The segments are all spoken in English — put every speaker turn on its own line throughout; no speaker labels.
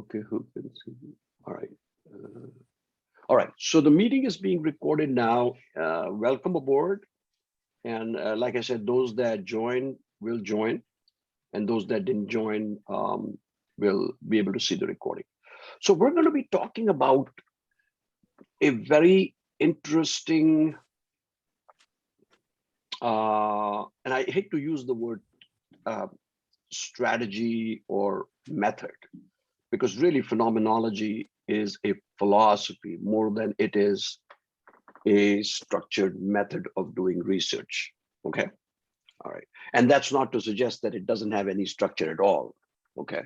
Okay, who can see? All right. All right. So the meeting is being recorded now. Welcome aboard. And like I said, those that join will join, and those that didn't join will be able to see the recording. So we're going to be talking about a very interesting, and I hate to use the word uh, strategy or method, because really phenomenology is a philosophy more than it is a structured method of doing research. Okay. All right. And that's not to suggest that it doesn't have any structure at all. Okay.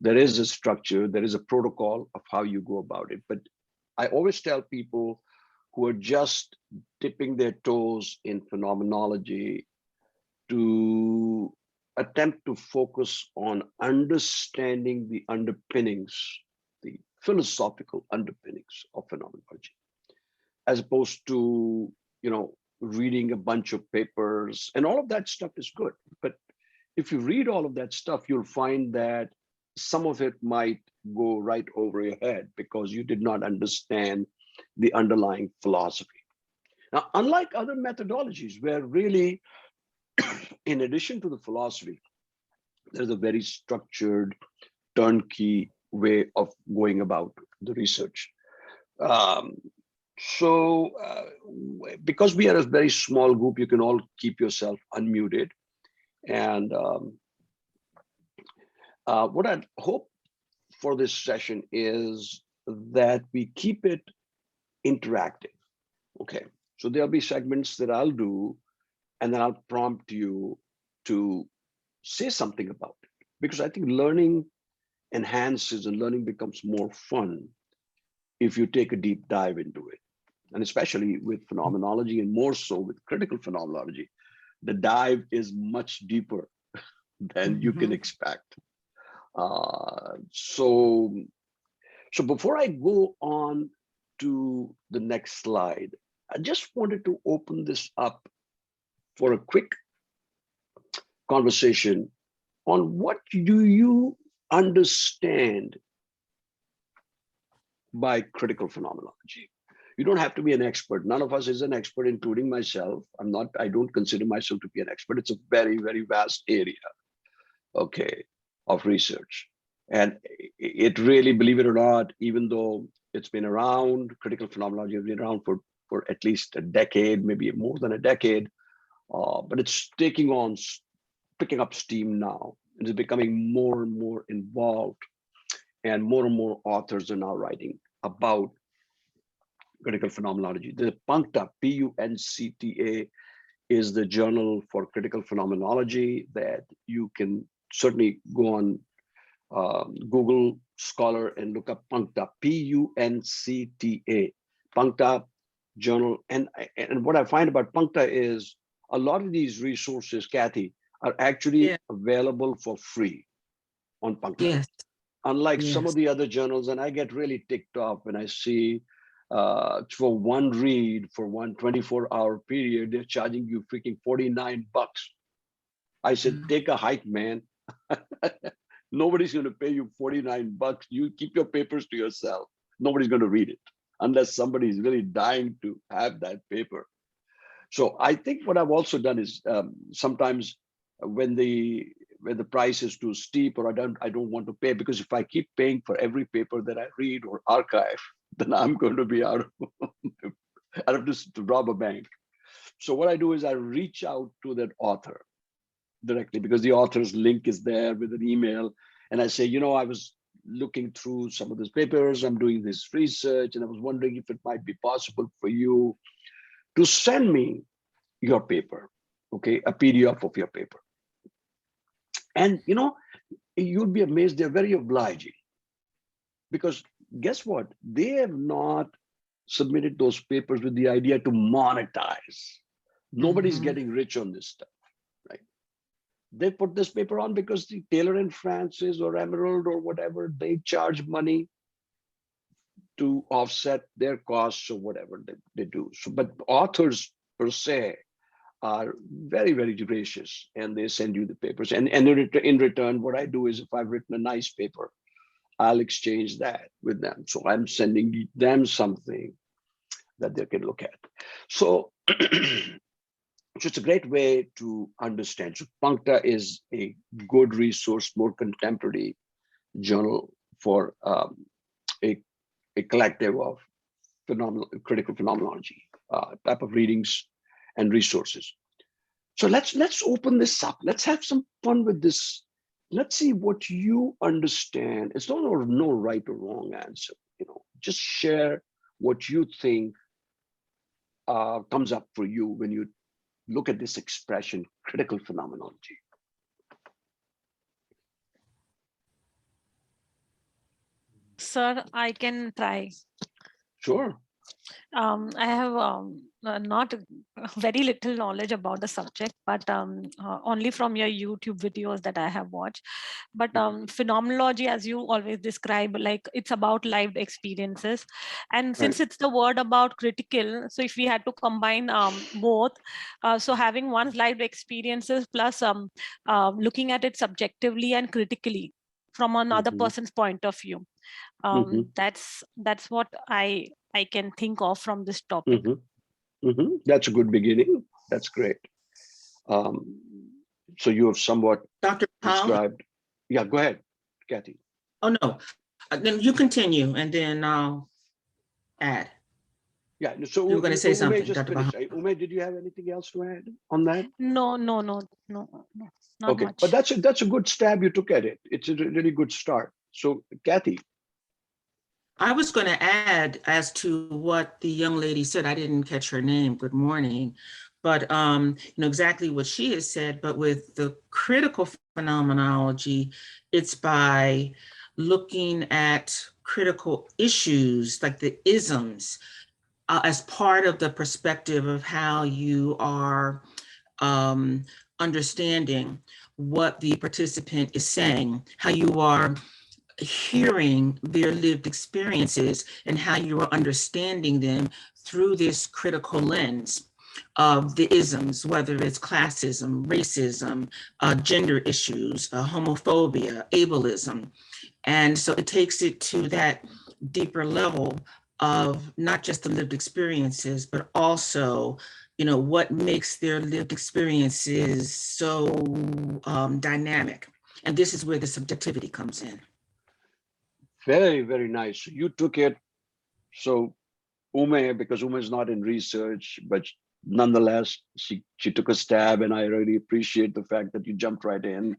There is a structure, there is a protocol of how you go about it. But I always tell people who are just dipping their toes in phenomenology to attempt to focus on understanding the underpinnings, the philosophical underpinnings of phenomenology, as opposed to, reading a bunch of papers. And all of that stuff is good. But if you read all of that stuff, you'll find that some of it might go right over your head because you did not understand the underlying philosophy. Now, unlike other methodologies where really, in addition to the philosophy, there's a very structured, turnkey way of going about the research. Um, because we are a very small group, you can all keep yourself unmuted. And what I hope for this session is that we keep it interactive. Okay, so there'll be segments that I'll do, and then I'll prompt you to say something about it, because I think learning enhances and learning becomes more fun if you take a deep dive into it. And especially with phenomenology, and more so with critical phenomenology, the dive is much deeper than you can expect. So before I go on to the next slide, I just wanted to open this up for a quick conversation on what do you understand by critical phenomenology. You don't have to be an expert. None of us is an expert, including myself. I don't consider myself to be an expert. It's a very, very vast area, okay, of research. And it really, believe it or not, even though it's been around, critical phenomenology has been around for at least a decade, maybe more than a decade, but it's picking up steam now. It's becoming more and more involved, and more authors are now writing about critical phenomenology. The PUNCTA, P-U-N-C-T-A, is the journal for critical phenomenology that you can certainly go on Google Scholar and look up PUNCTA, P-U-N-C-T-A, PUNCTA journal. And what I find about PUNCTA is a lot of these resources, Kathy, are actually available for free on PUNCTA.
Yes.
Unlike some of the other journals, and I get really ticked off when I see for one read for one 24-hour period, they're charging you freaking $49. I said, take a hike, man. Nobody's going to pay you $49. You keep your papers to yourself. Nobody's going to read it unless somebody is really dying to have that paper. So I think what I've also done is sometimes when the price is too steep, or I don't want to pay, because if I keep paying for every paper that I read or archive, then I'm going to be out of this to rob a bank. So what I do is I reach out to that author directly, because the author's link is there with an email. And I say, I was looking through some of these papers, I'm doing this research, and I was wondering if it might be possible for you to send me your paper, okay, a PDF of your paper. And you'll be amazed, they're very obliging, because guess what? They have not submitted those papers with the idea to monetize. Nobody's getting rich on this stuff, right? They put this paper on because the Taylor and Francis or Emerald or whatever, they charge money to offset their costs or whatever they do. So, but authors per se are very, very gracious, and they send you the papers. And in return, what I do is, if I've written a nice paper, I'll exchange that with them. So I'm sending them something that they can look at. So it's a great way to understand. So Puncta is a good resource, more contemporary journal for a collective of critical phenomenology type of readings and resources. So let's open this up. Let's have some fun with this. Let's see what you understand. It's not no right or wrong answer. Just share what you think comes up for you when you look at this expression, critical phenomenology.
Sir, I can try.
Sure.
I have not very little knowledge about the subject, but only from your YouTube videos that I have watched. But phenomenology, as you always describe, like it's about lived experiences. And since
Right.
it's the word about critical, so if we had to combine both, so having one's lived experiences plus looking at it subjectively and critically from another person's point of view. That's what I can think of from this topic.
That's a good beginning. That's great. Um, so you have somewhat
Dr. Paul?
described. Yeah, go ahead, Kathy.
Oh, no. Then you continue and then I'll add.
Yeah, so
You were going to say
Ume
something,
just
Dr.
finished.
Baham.
Ume, did you have anything else to add on that?
No, not
Okay,
much.
but that's a good stab you took at it. It's a really good start. So Kathy.
I was going to add as to what the young lady said. I didn't catch her name. Good morning. But exactly what she has said, but with the critical phenomenology, it's by looking at critical issues like the isms as part of the perspective of how you are understanding what the participant is saying, how you are hearing their lived experiences and how you are understanding them through this critical lens of the isms, whether it's classism, racism, gender issues, homophobia, ableism. And so it takes it to that deeper level of not just the lived experiences, but also, what makes their lived experiences so dynamic. And this is where the subjectivity comes in.
Very, very nice. You took it. So Ume, because Ume is not in research, but nonetheless, she took a stab, and I really appreciate the fact that you jumped right in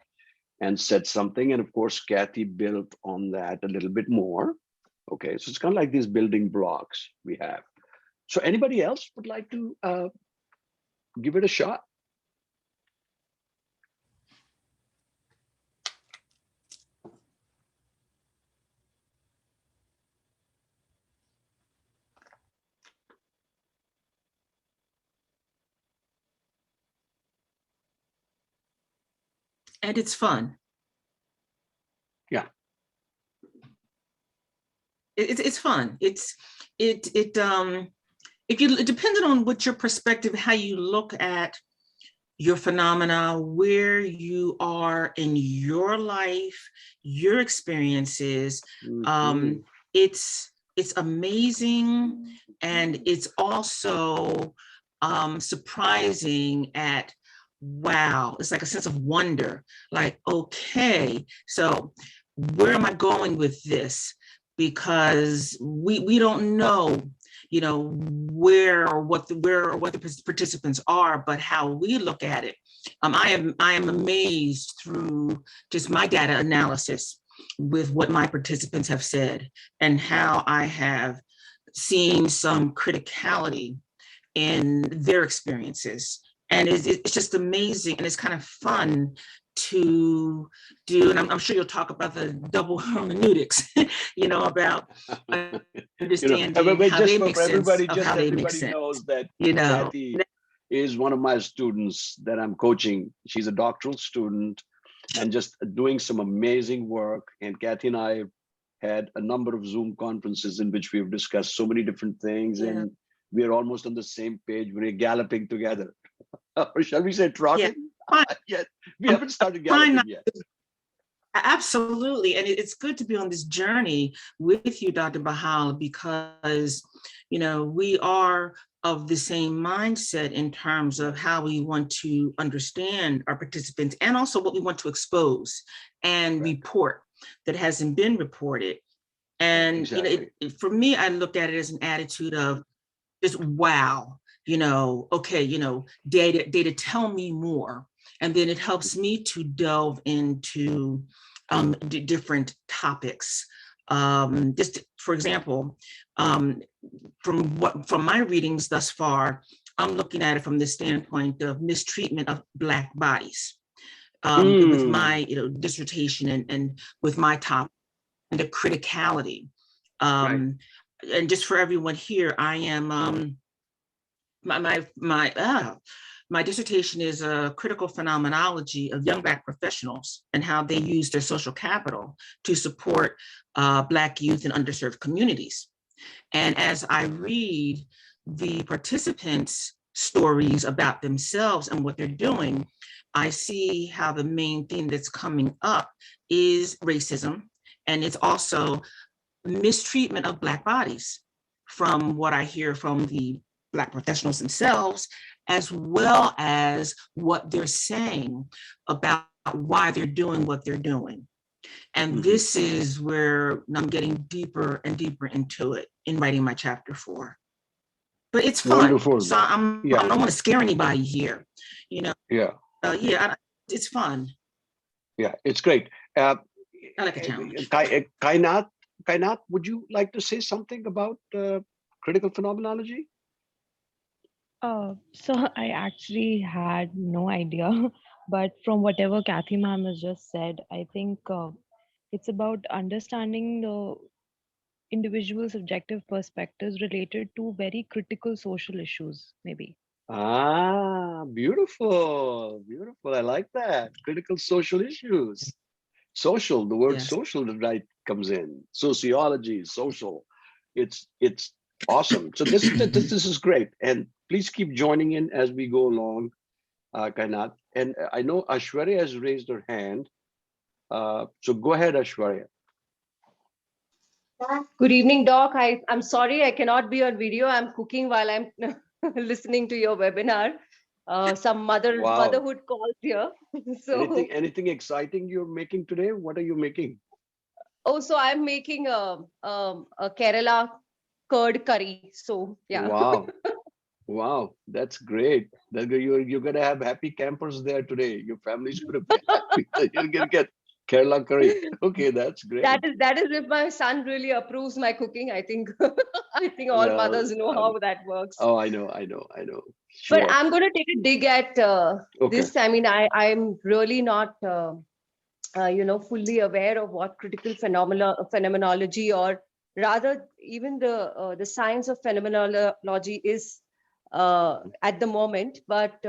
and said something. And of course, Kathy built on that a little bit more. Okay, so it's kind of like these building blocks we have. So anybody else would like to give it a shot?
And it's fun.
Yeah.
It's fun. It depending on what your perspective, how you look at your phenomena, where you are in your life, your experiences. It's amazing, and it's also surprising at wow. It's like a sense of wonder, like, okay, so where am I going with this? Because we don't know, where or what the participants are, but how we look at it. I am amazed through just my data analysis with what my participants have said and how I have seen some criticality in their experiences. And it's just amazing, and it's kind of fun to do. And I'm sure you'll talk about the double hermeneutics, about understanding how
just
they
for
make sense
everybody,
of
just
how they make
everybody
sense.
knows that Kathy is one of my students that I'm coaching. She's a doctoral student and just doing some amazing work. And Kathy and I had a number of Zoom conferences in which we've discussed so many different things, and we're almost on the same page. We're galloping together. Or shall we say trotting?
Yeah.
Yet we haven't started galloping yet.
Absolutely. And it's good to be on this journey with you, Dr. Bahal, because, you know, we are of the same mindset in terms of how we want to understand our participants and also what we want to expose and report that hasn't been reported. And, you know, for me, I look at it as an attitude of just, wow, you know, okay, you know, data tell me more. And then it helps me to delve into different topics. Just for example, from my readings thus far, I'm looking at it from the standpoint of mistreatment of Black bodies. With my, you know, dissertation and with my topic, and the criticality. And just for everyone here, I am my dissertation is a critical phenomenology of young Black professionals and how they use their social capital to support Black youth in underserved communities. And as I read the participants' stories about themselves and what they're doing, I see how the main theme that's coming up is racism, and it's also mistreatment of Black bodies, from what I hear from the Black professionals themselves, as well as what they're saying about why they're doing what they're doing. And this is where I'm getting deeper and deeper into it in writing my chapter 4. But it's fun.
Wonderful.
So I don't want to scare anybody here, you know. It's fun.
Yeah, it's great.
I like a challenge.
Kainat, would you like to say something about critical phenomenology?
So I actually had no idea, but from whatever Kathy ma'am has just said, I think it's about understanding the individual subjective perspectives related to very critical social issues, maybe.
Beautiful, beautiful. I like that. Critical social issues. Social, the word social right comes in. Sociology, social. It's awesome. So this is great. And please keep joining in as we go along, Kainat. And I know Ashwarya has raised her hand. So go ahead, Ashwarya.
Good evening, Doc. I'm sorry I cannot be on video. I'm cooking while I'm listening to your webinar. Some motherhood calls here. So
anything exciting you're making today? What are you making?
Oh, so I'm making a Kerala curd curry. So yeah.
Wow, that's great. You're gonna have happy campers there today. Your family's gonna be happy that you're gonna get Kerala curry. Okay, that's great.
That is if my son really approves my cooking. I think I think all mothers know how that works.
Oh, I know. Sure.
But I'm going to take a dig at this. I mean, I'm really not fully aware of what critical phenomenology, or rather even the science of phenomenology is at the moment. But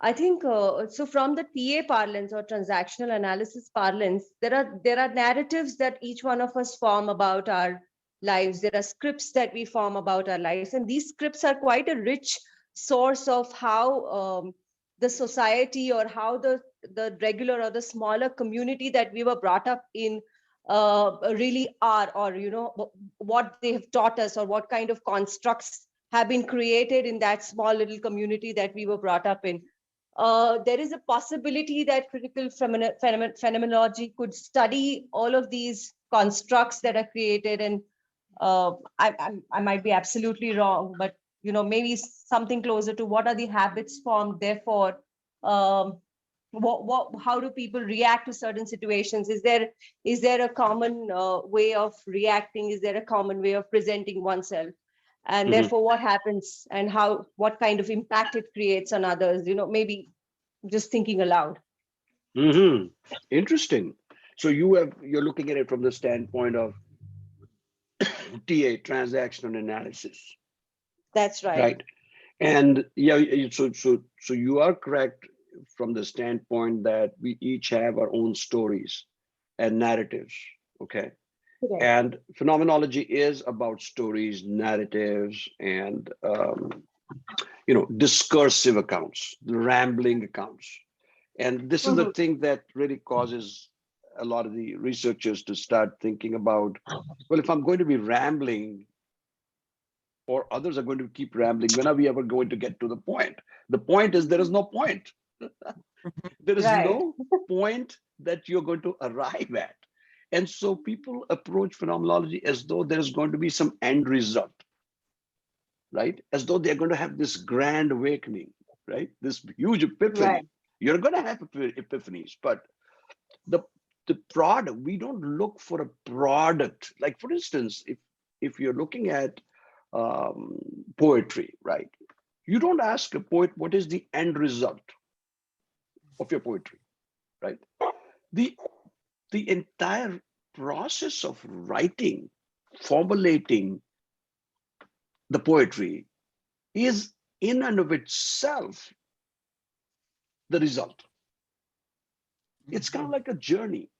I think so from the TA parlance or transactional analysis parlance, there are narratives that each one of us form about our lives. There are scripts that we form about our lives, and these scripts are quite a rich source of how the society, or how the regular or the smaller community that we were brought up in really are, or what they have taught us, or what kind of constructs have been created in that small little community that we were brought up in. There is a possibility that critical phenomenology could study all of these constructs that are created, and I might be absolutely wrong, but maybe something closer to what are the habits formed. Therefore, how do people react to certain situations? Is there a common way of reacting? Is there a common way of presenting oneself? And therefore, what happens, and what kind of impact it creates on others? Maybe just thinking aloud.
Interesting. So you're looking at it from the standpoint of TA, transactional analysis.
That's right.
Right. And yeah, so you are correct from the standpoint that we each have our own stories and narratives. Okay. And phenomenology is about stories, narratives, and discursive accounts, the rambling accounts. And this is the thing that really causes a lot of the researchers to start thinking about, well, if I'm going to be rambling, or others are going to keep rambling, when are we ever going to get to the point? The point is there is no point. There is
Right.
no point that you're going to arrive at. And so people approach phenomenology as though there's going to be some end result, right? As though they're going to have this grand awakening, right? This huge epiphany.
Right.
You're going to have epiphanies, but the product, we don't look for a product. Like, for instance, if you're looking at poetry, right? You don't ask a poet what is the end result of your poetry, right? The entire process of writing, formulating the poetry is in and of itself the result. It's kind of like a journey,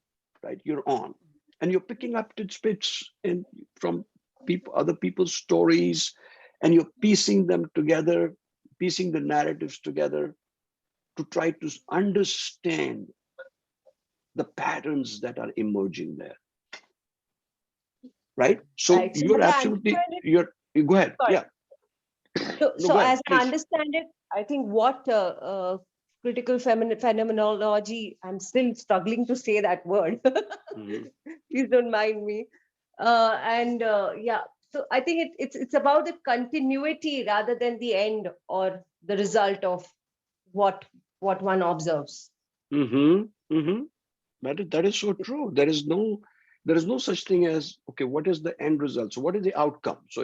right? You're on, and you're picking up tidbits and from people, other people's stories, and you're piecing them together, piecing the narratives together to try to understand the patterns that are emerging there, right? So
Right. So
you're
as I
absolutely,
understand it,
you go ahead.
sorry.
Yeah.
So,
No, go ahead,
as I
please.
understand it, I think what critical phenomenology, I'm still struggling to say that word. Please don't mind me. Yeah, so I think it's about the continuity rather than the end or the result of what one observes.
That is so true. There is no such thing as, okay, what is the end result? So what is the outcome? So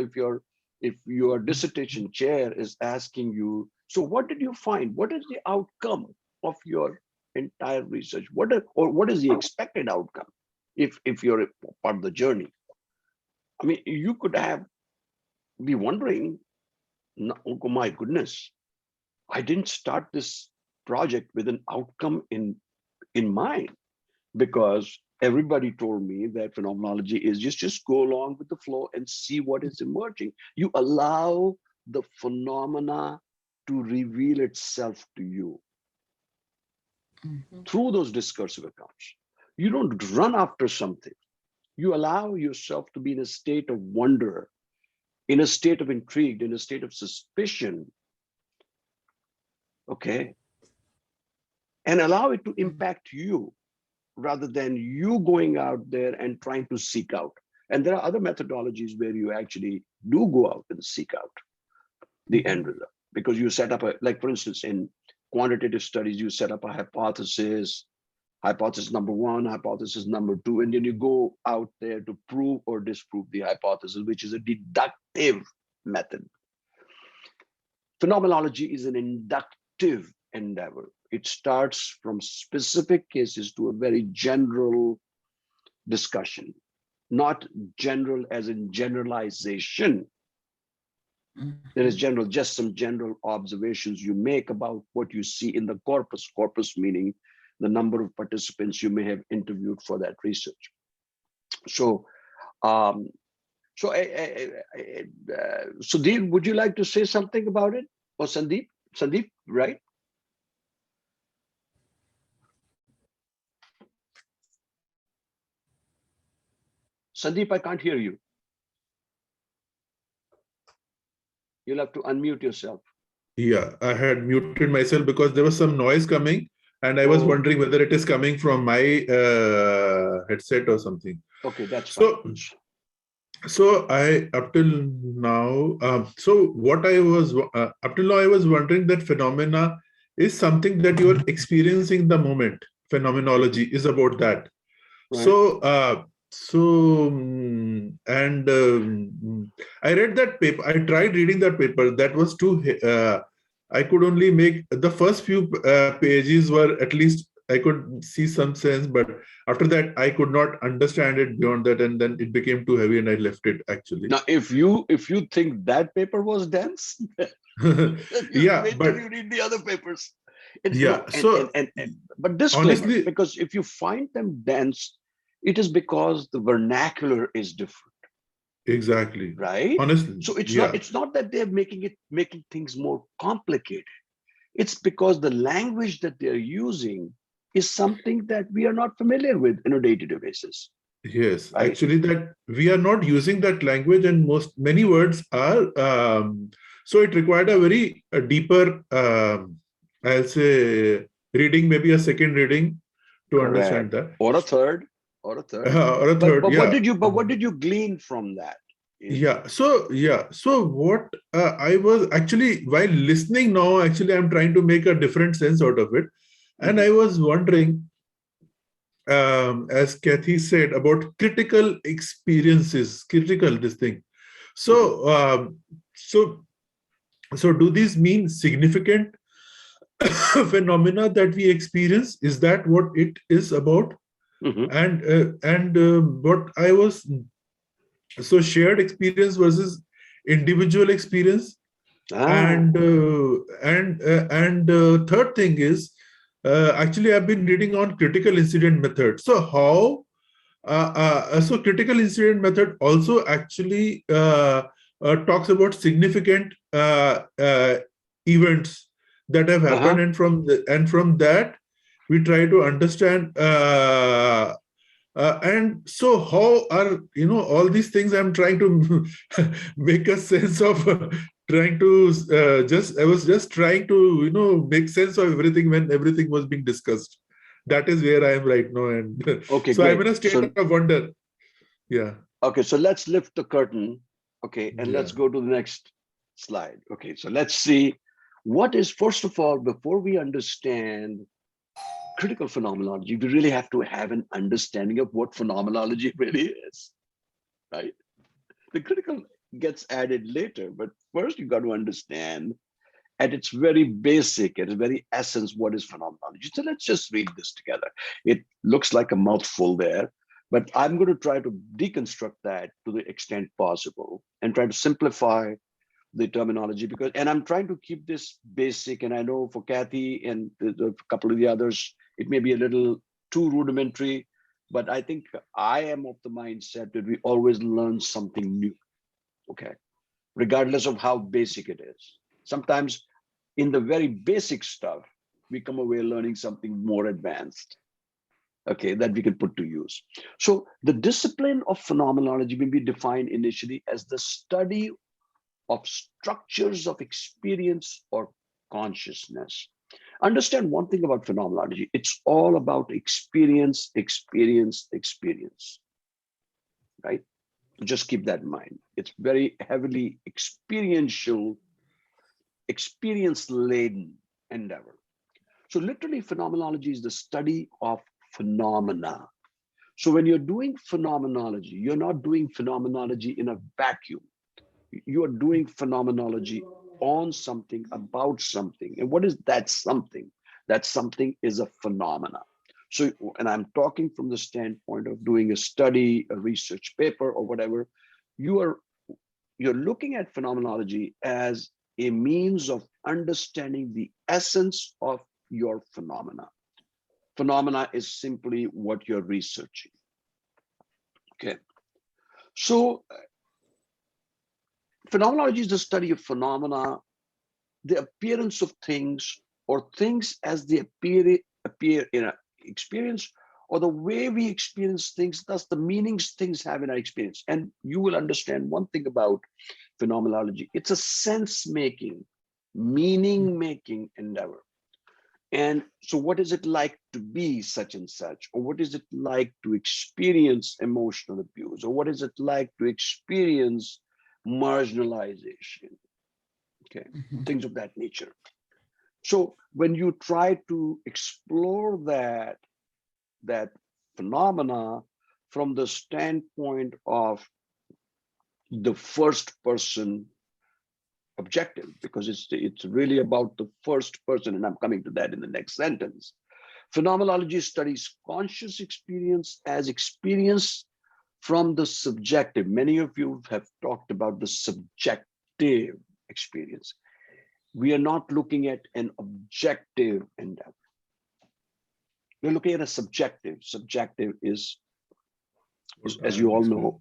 if your dissertation chair is asking you, so what did you find? What is the outcome of your entire research? What is the expected outcome if you're a part of the journey? I mean, you could be wondering, oh my goodness, I didn't start this project with an outcome in mind, because everybody told me that phenomenology is just go along with the flow and see what is emerging. You allow the phenomena to reveal itself to you through those discursive accounts. You don't run after something. You allow yourself to be in a state of wonder, in a state of intrigue, in a state of suspicion, okay? And allow it to impact you, rather than you going out there and trying to seek out. And there are other methodologies where you actually do go out and seek out the end result, because you set up like for instance, in quantitative studies, you set up a hypothesis number one, hypothesis number two, and then you go out there to prove or disprove the hypothesis, which is a deductive method. Phenomenology is an inductive endeavor. It starts from specific cases to a very general discussion, not general as in generalization. There is general, just some general observations you make about what you see in the corpus, corpus meaning the number of participants you may have interviewed for that research. So, Sudhir, would you like to say something about it? Or Sandeep? Sandeep, right? Sandeep, I can't hear you. You'll have to unmute yourself.
Yeah, I had muted myself because there was some noise coming, and I was wondering whether it is coming from my headset or something.
Okay, that's fine.
So I up till now, so what I was up till now, I was wondering that phenomena is something that you are experiencing the moment. Phenomenology is about that. Right. I read that paper. I tried reading that paper. That was too. I could only make the first few pages were at least I could see some sense, but after that I could not understand it beyond that, and then it became too heavy, and I left it actually.
Now, if you think that paper was dense,
yeah,
wait
but
till you read the other papers. But disclaimer, honestly, because if you find them dense, it is because the vernacular is different.
Exactly.
Right.
Honestly.
So it's not that they're making things more complicated. It's because the language that they're using is something that we are not familiar with on a day-to-day basis.
Yes,
Right?
actually, that we are not using that language, and many words are. So it required a deeper, I'll say, reading, maybe a second reading to understand that,
or a third, or a third,
or a third.
But
Yeah.
what did you glean from that?
Yeah. So what I was actually, while listening now, actually, I'm trying to make a different sense out of it, and I was wondering, as Kathy said, about critical experiences, critical this thing. So, so do these mean significant phenomena that we experience? Is that what it is about? And what I was, so shared experience versus individual experience. And third thing is, actually, I've been reading on critical incident method. So how so critical incident method also actually talks about significant events that have happened, and from that we try to understand. And so how are, all these things I'm trying to make a sense of, trying to I was just trying to make sense of everything when everything was being discussed. That is where I am right now, and
okay,
so
great.
I'm in a state of wonder. Yeah.
Okay, so let's lift the curtain. Okay, and let's go to the next slide. Okay, so let's see what is, first of all, before we understand critical phenomenology, we really have to have an understanding of what phenomenology really is, right? The critical gets added later, but first you got to understand at its very basic, at its very essence, what is phenomenology. So let's just read this together. It looks like a mouthful there, but I'm going to try to deconstruct that to the extent possible and try to simplify the terminology, because, and I'm trying to keep this basic. And I know for Kathy and a couple of the others, it may be a little too rudimentary, but I think I am of the mindset that we always learn something new, okay, regardless of how basic it is. Sometimes in the very basic stuff, we come away learning something more advanced, okay, that we can put to use. So the discipline of phenomenology will be defined initially as the study of structures of experience or consciousness. Understand one thing about phenomenology. It's all about experience, experience, experience, right? Just keep that in mind. It's very heavily experiential, experience-laden endeavor. So literally, phenomenology is the study of phenomena. So when you're doing phenomenology, you're not doing phenomenology in a vacuum. You are doing phenomenology on something, about something. And what is that something? That something is a phenomena. So, and I'm talking from the standpoint of doing a study, a research paper, or whatever, you're looking at phenomenology as a means of understanding the essence of your phenomena. Phenomena is simply what you're researching. Okay. So phenomenology is the study of phenomena, the appearance of things, or things as they appear in our experience, or the way we experience things, thus the meanings things have in our experience. And you will understand one thing about phenomenology. It's a sense-making, meaning-making endeavor. And so what is it like to be such and such? Or what is it like to experience emotional abuse? Or what is it like to experience marginalization? Okay, things of that nature. So when you try to explore that phenomena from the standpoint of the first person objective, because it's really about the first person, and I'm coming to that in the next sentence. Phenomenology studies conscious experience as experience from the subjective. Many of you have talked about the subjective experience. We are not looking at an objective endeavor. We're looking at a subjective. Subjective is, as you all know,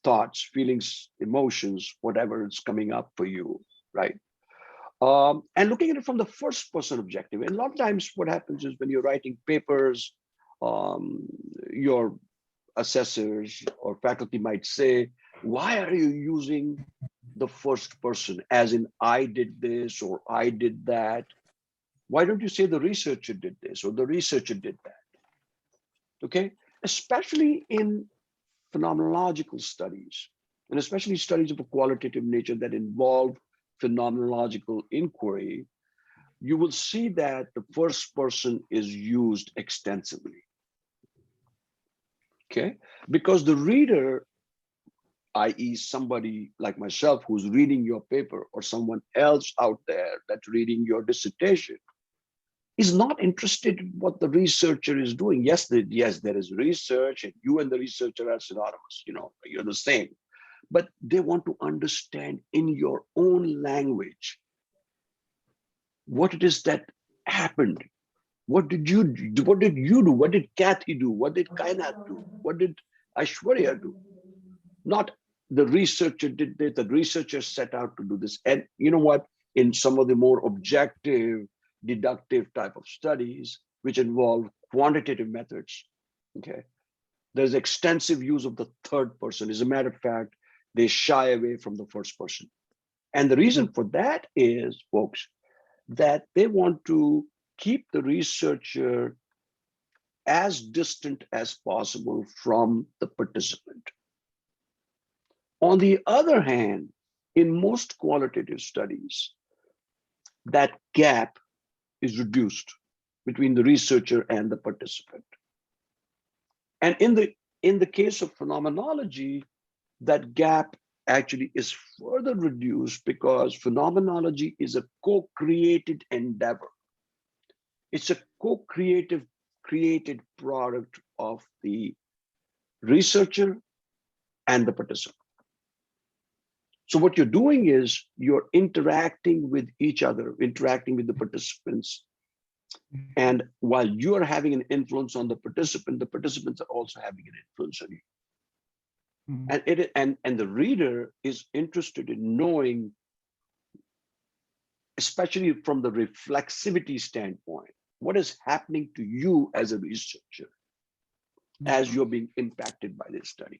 thoughts, feelings, emotions, whatever is coming up for you, right? And looking at it from the first person objective. And a lot of times what happens is when you're writing papers, your assessors or faculty might say, why are you using the first person, as in I did this or I did that? Why don't you say the researcher did this or the researcher did that? Okay, especially in phenomenological studies, and especially studies of a qualitative nature that involve phenomenological inquiry, you will see that the first person is used extensively. Okay, because the reader, i.e. somebody like myself who's reading your paper, or someone else out there that's reading your dissertation, is not interested in what the researcher is doing. Yes, there is research, and you and the researcher are synonymous, you're the same. But they want to understand in your own language what it is that happened. What did you do? What did you do? What did Kathy do? What did Kainat do? What did Aishwarya do? Not the researcher did this, the researcher set out to do this. And you know what? In some of the more objective, deductive type of studies, which involve quantitative methods, okay, there's extensive use of the third person. As a matter of fact, they shy away from the first person. And the reason for that is, folks, that they want to keep the researcher as distant as possible from the participant. On the other hand, in most qualitative studies, that gap is reduced between the researcher and the participant. And in the case of phenomenology, that gap actually is further reduced because phenomenology is a co-created endeavor. It's a co-created created product of the researcher and the participant. So what you're doing is you're interacting with each other, interacting with the participants. And while you're having an influence on the participants are also having an influence on you. And the reader is interested in knowing, especially from the reflexivity standpoint, what is happening to you as a researcher as you're being impacted by this study.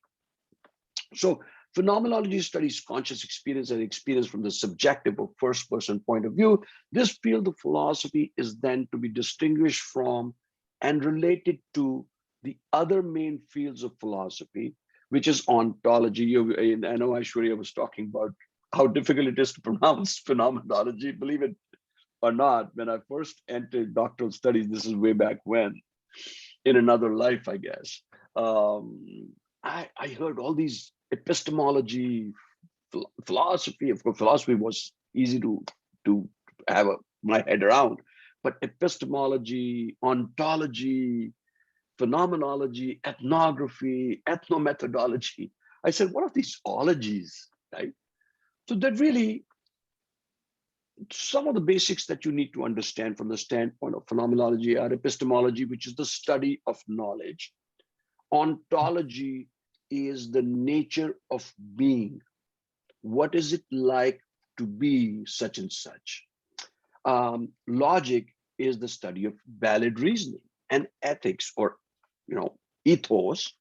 So phenomenology studies conscious experience and experience from the subjective or first person point of view. This field of philosophy is then to be distinguished from and related to the other main fields of philosophy, which is ontology. I know Aishwarya was talking about how difficult it is to pronounce phenomenology. Believe it or not, when I first entered doctoral studies, this is way back when, in another life, I guess, I heard all these epistemology, philosophy. Of course, philosophy was easy to have my head around, but epistemology, ontology, phenomenology, ethnography, ethnomethodology. I said, what are these ologies, right? So that really, some of the basics that you need to understand from the standpoint of phenomenology are epistemology, which is the study of knowledge. Ontology is the nature of being. What is it like to be such and such? Logic is the study of valid reasoning, and ethics, or ethos.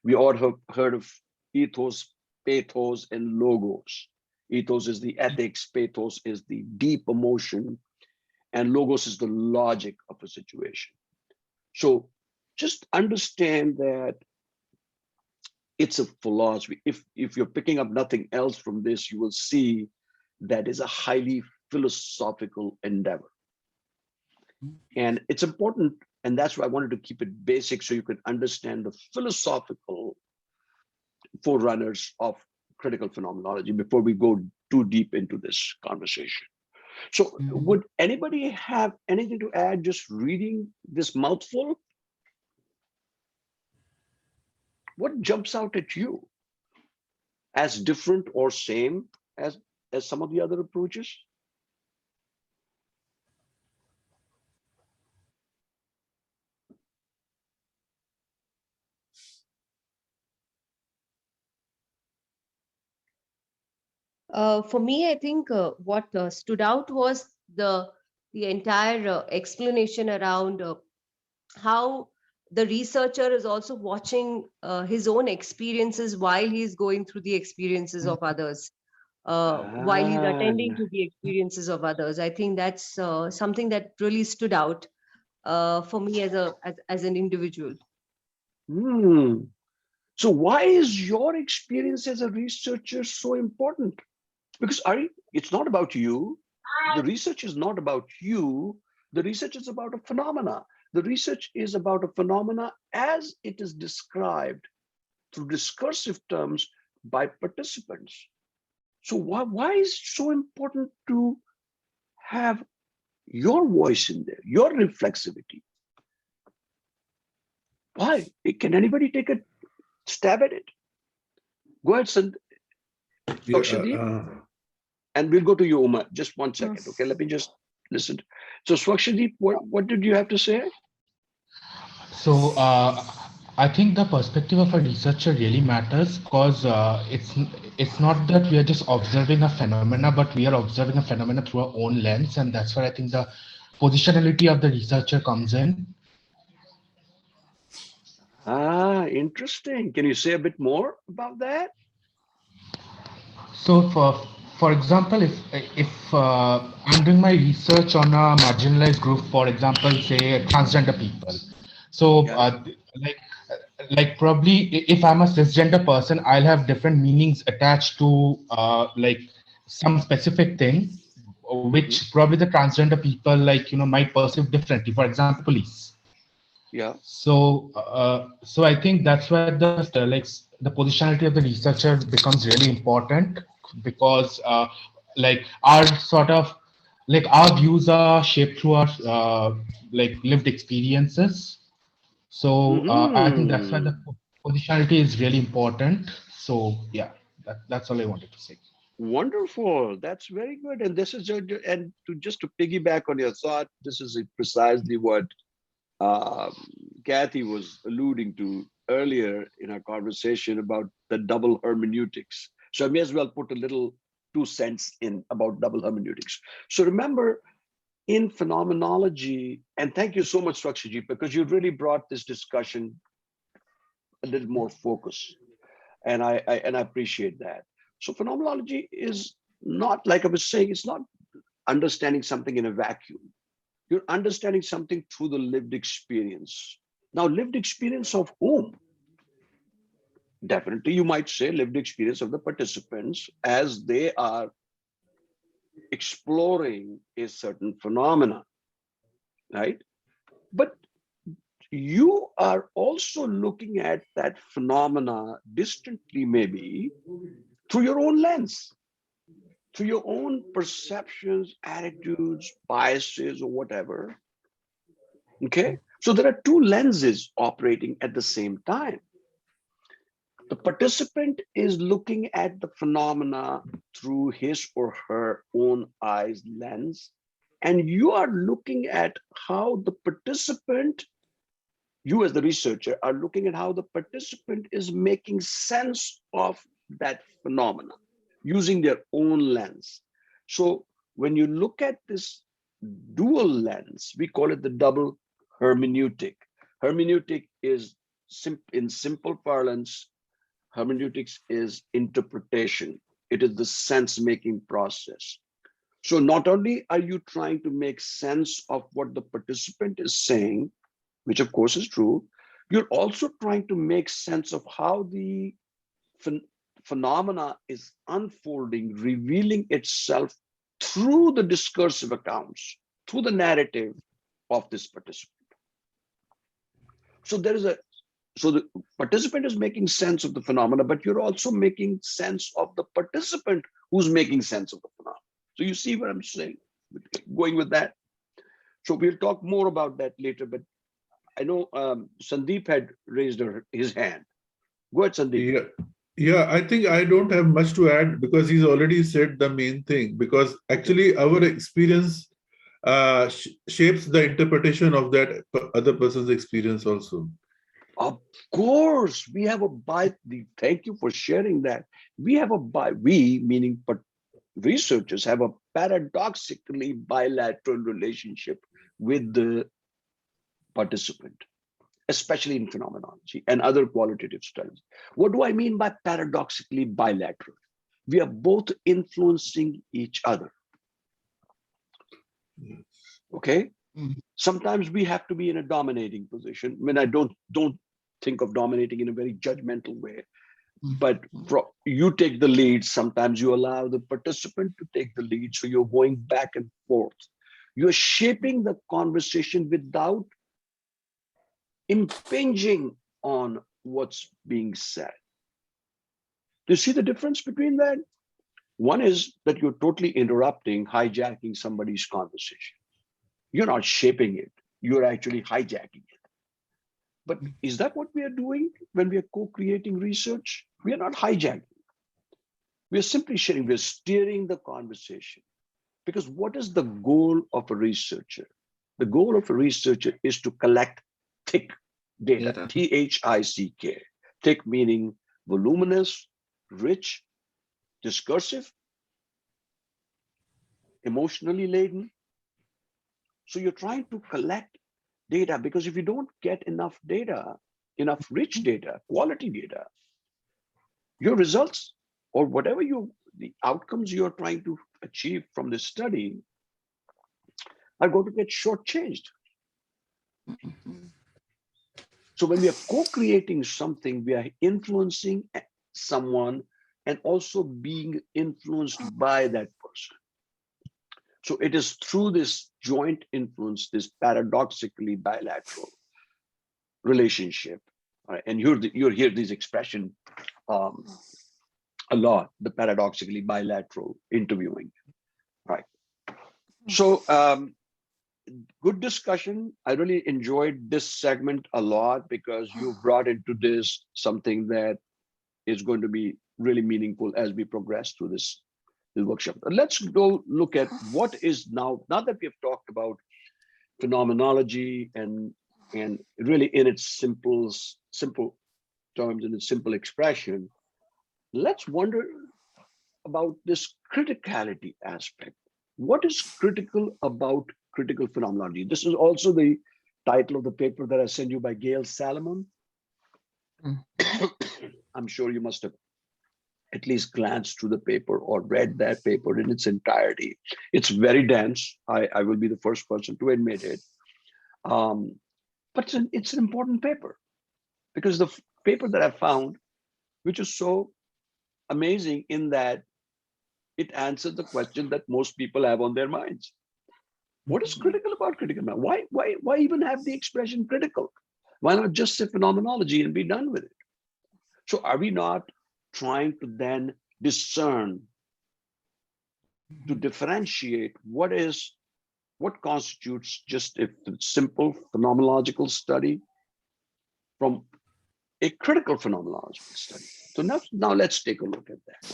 We all have heard of ethos, pathos, and logos. Ethos is the ethics, pathos is the deep emotion, and logos is the logic of a situation. So just understand that it's a philosophy. If you're picking up nothing else from this, you will see that is a highly philosophical endeavor. And it's important, and that's why I wanted to keep it basic so you could understand the philosophical forerunners of critical phenomenology before we go too deep into this conversation. So would anybody have anything to add just reading this mouthful? What jumps out at you as different or same as some of the other approaches?
For me, I think what stood out was the entire explanation around how the researcher is also watching his own experiences while he's going through the experiences of others, while he's attending to the experiences of others. I think that's something that really stood out for me as an individual.
Hmm. So why is your experience as a researcher so important? Because it's not about you. The research is not about you. The research is about a phenomena. The research is about a phenomena as it is described through discursive terms by participants. So why is it so important to have your voice in there, your reflexivity? Why? Can anybody take a stab at it? Go ahead, Swakshadeep, and we'll go to you, Uma. Just 1 second, okay? Let me just listen. So Swakshadeep, what did you have to say?
So I think the perspective of a researcher really matters because it's not that we are just observing a phenomena, but we are observing a phenomena through our own lens, and that's where I think the positionality of the researcher comes in.
Interesting. Can you say a bit more about that?
So for example, if I'm doing my research on a marginalized group, for example, say transgender people, so like like probably if I'm a cisgender person, I'll have different meanings attached to like some specific thing, which probably the transgender people might perceive differently. For example, police.
Yeah.
So I think that's where the positionality of the researcher becomes really important because like our sort of like our views are shaped through our like lived experiences. So I think that's why the positionality is really important. So yeah, that's all I wanted to say.
Wonderful. That's very good. And this is and to piggyback on your thought, this is precisely what Kathy was alluding to earlier in our conversation about the double hermeneutics. So I may as well put a little 2 cents in about double hermeneutics. So remember, in phenomenology, and thank you so much, Swakshaji, because you really brought this discussion a little more focus, and I appreciate that. So phenomenology is not, like I was saying, it's not understanding something in a vacuum. You're understanding something through the lived experience. Now, lived experience of whom? Definitely, you might say lived experience of the participants as they are exploring a certain phenomena, right? But you are also looking at that phenomena distantly, maybe through your own lens, through your own perceptions, attitudes, biases, or whatever. Okay, so there are 2 lenses operating at the same time. The participant is looking at the phenomena through his or her own eyes lens, and you are looking at how the participant, you as the researcher, are looking at how the participant is making sense of that phenomena using their own lens. So when you look at this dual lens, we call it the double hermeneutic. Hermeneutic is, in simple parlance, hermeneutics is interpretation. It is the sense-making process. So not only are you trying to make sense of what the participant is saying, which of course is true, you're also trying to make sense of how the phenomena is unfolding, revealing itself through the discursive accounts, through the narrative of this participant. So the participant is making sense of the phenomena, but you're also making sense of the participant who's making sense of the phenomena. So you see what I'm saying, going with that. So we'll talk more about that later, but I know Sandeep had raised his hand. Go ahead, Sandeep.
Yeah, I think I don't have much to add because he's already said the main thing. Because actually, our experience shapes the interpretation of that other person's experience also.
Of course, we have a thank you for sharing that. We have we meaning researchers have a paradoxically bilateral relationship with the participant, especially in phenomenology and other qualitative studies. What do I mean by paradoxically bilateral? We are both influencing each other. Okay? Sometimes we have to be in a dominating position. I mean, I don't think of dominating in a very judgmental way, but you take the lead. Sometimes you allow the participant to take the lead. So you're going back and forth. You're shaping the conversation without impinging on what's being said. Do you see the difference between that? One is that you're totally interrupting, hijacking somebody's conversation. You're not shaping it. You're actually hijacking it. But is that what we are doing when we are co-creating research? We are not hijacking. We are simply sharing, we're steering the conversation. Because what is the goal of a researcher? The goal of a researcher is to collect thick data, T-H-I-C-K. Thick meaning voluminous, rich, discursive, emotionally laden. So you're trying to collect data, because if you don't get enough data, enough rich data, quality data, your results or whatever the outcomes you're trying to achieve from this study are going to get shortchanged. So when we are co-creating something, we are influencing someone and also being influenced by that person. So it is through this joint influence, this paradoxically bilateral relationship, right? And you'll hear this expression a lot, the paradoxically bilateral interviewing, right? So good discussion. I really enjoyed this segment a lot because you brought into this something that is going to be really meaningful as we progress through this workshop. Let's go look at what is now that we have talked about phenomenology and really in its simple terms, in its simple expression, let's wonder about this criticality aspect. What is critical about critical phenomenology? This is also the title of the paper that I sent you by Gail Salomon. I'm sure you must have at least glanced through the paper or read that paper in its entirety. It's very dense. I will be the first person to admit it. But it's an important paper, because the paper that I found, which is so amazing in that it answered the question that most people have on their minds. What is critical about critical? Why even have the expression critical? Why not just say phenomenology and be done with it? So are we not trying to then discern, to differentiate what constitutes just a simple phenomenological study from a critical phenomenological study? So now let's take a look at that.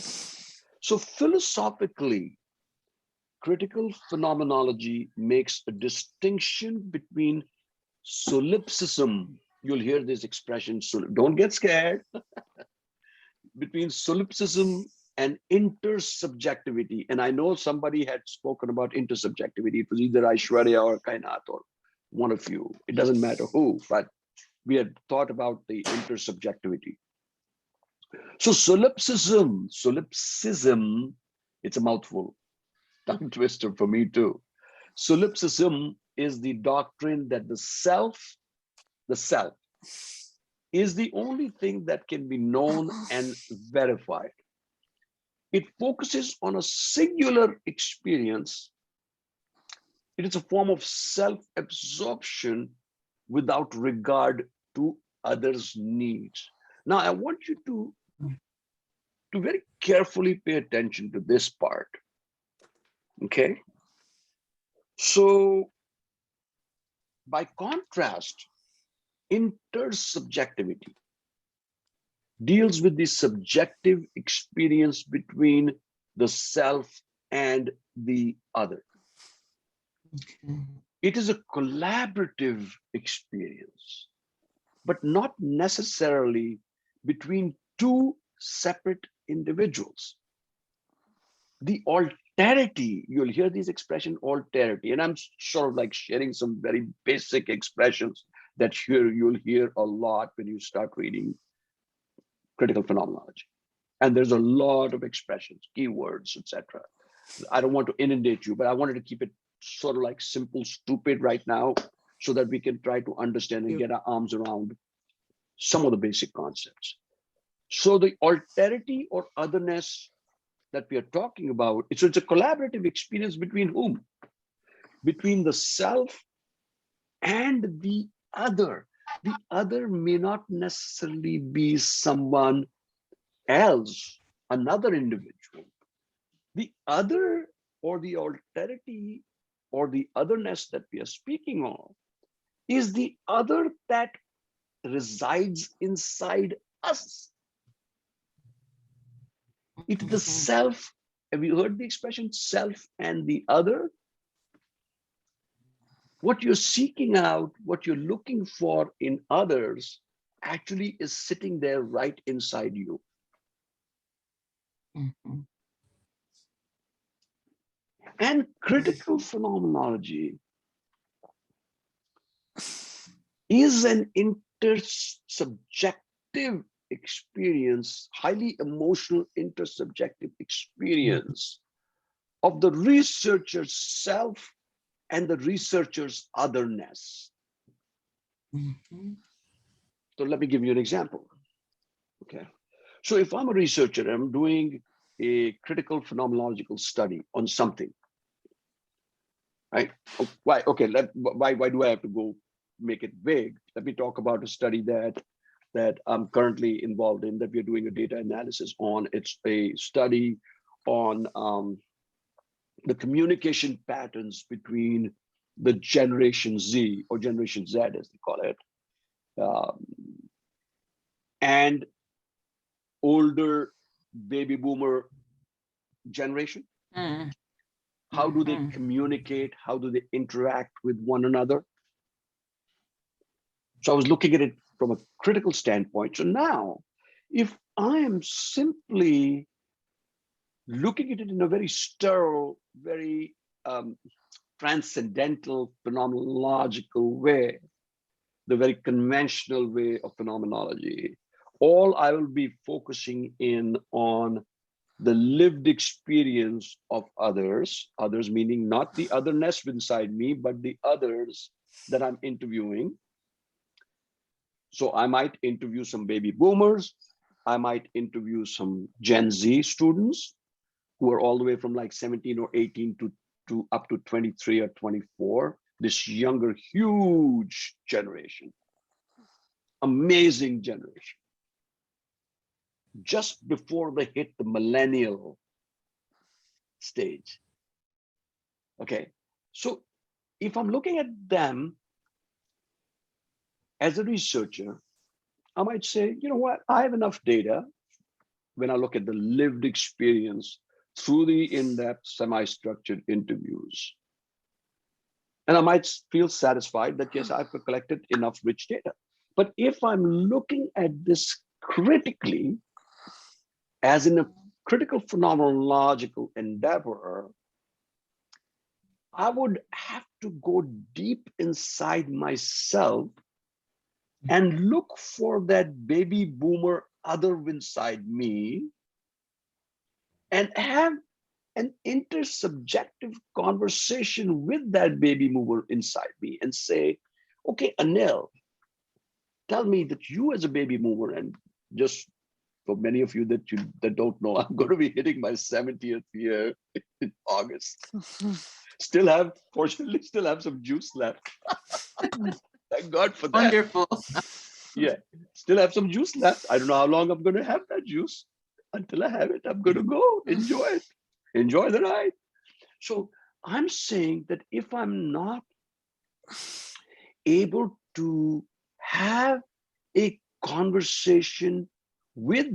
So philosophically, critical phenomenology makes a distinction between solipsism. You'll hear this expression, so don't get scared, between solipsism and intersubjectivity. And I know somebody had spoken about intersubjectivity. It was either Aishwarya or Kainat or one of you. It doesn't matter who, but we had thought about the intersubjectivity. So solipsism, it's a mouthful, tongue twister for me too. Solipsism is the doctrine that the self is the only thing that can be known and verified. It focuses on a singular experience. It is a form of self-absorption without regard to others' needs. Now, I want you to very carefully pay attention to this part. Okay? So, by contrast, intersubjectivity deals with the subjective experience between the self and the other. It is a collaborative experience, but not necessarily between two separate individuals. The alterity, you'll hear these expression alterity, and I'm sort of like sharing some very basic expressions that you'll hear a lot when you start reading critical phenomenology. And there's a lot of expressions, keywords, etc. I don't want to inundate you, but I wanted to keep it sort of like simple, stupid right now, so that we can try to understand and get our arms around some of the basic concepts. So the alterity or otherness that we are talking about, it's a collaborative experience between whom? Between the self and the other. The other may not necessarily be someone else, another individual. The other or the alterity or the otherness that we are speaking of is the other that resides inside us. It's the self. Have you heard the expression self and the other? What you're seeking out, what you're looking for in others actually is sitting there right inside you.
Mm-hmm.
And critical phenomenology is an intersubjective experience, highly emotional intersubjective experience of the researcher's self and the researcher's otherness.
Mm-hmm.
So let me give you an example. Okay. So if I'm a researcher, I'm doing a critical phenomenological study on something, right? Why? Okay. Why do I have to go make it vague? Let me talk about a study that I'm currently involved in, that we're doing a data analysis on. It's a study on the communication patterns between the Generation Z, or Generation Z as they call it, and older baby boomer generation.
Mm-hmm.
How do they communicate? How do they interact with one another? So I was looking at it from a critical standpoint. So now, if I am simply looking at it in a very sterile, very transcendental, phenomenological way, the very conventional way of phenomenology, all I will be focusing in on the lived experience of others meaning not the otherness inside me, but the others that I'm interviewing. So I might interview some baby boomers, I might interview some Gen Z students who are all the way from like 17 or 18 to up to 23 or 24, this younger, huge generation, amazing generation, just before they hit the millennial stage. Okay, so if I'm looking at them as a researcher, I might say, you know what, I have enough data when I look at the lived experience through the in-depth, semi-structured interviews. And I might feel satisfied that, yes, I've collected enough rich data. But if I'm looking at this critically, as in a critical phenomenological endeavor, I would have to go deep inside myself and look for that baby boomer other inside me and have an intersubjective conversation with that baby boomer inside me and say, okay, Anil, tell me that you as a baby boomer, and just for many of you that don't know, I'm going to be hitting my 70th year in August. Fortunately, still have some juice left. Thank God for that.
Wonderful.
Yeah, still have some juice left. I don't know how long I'm going to have that juice. Until I have it, I'm going to go enjoy it. Enjoy the ride. So I'm saying that if I'm not able to have a conversation with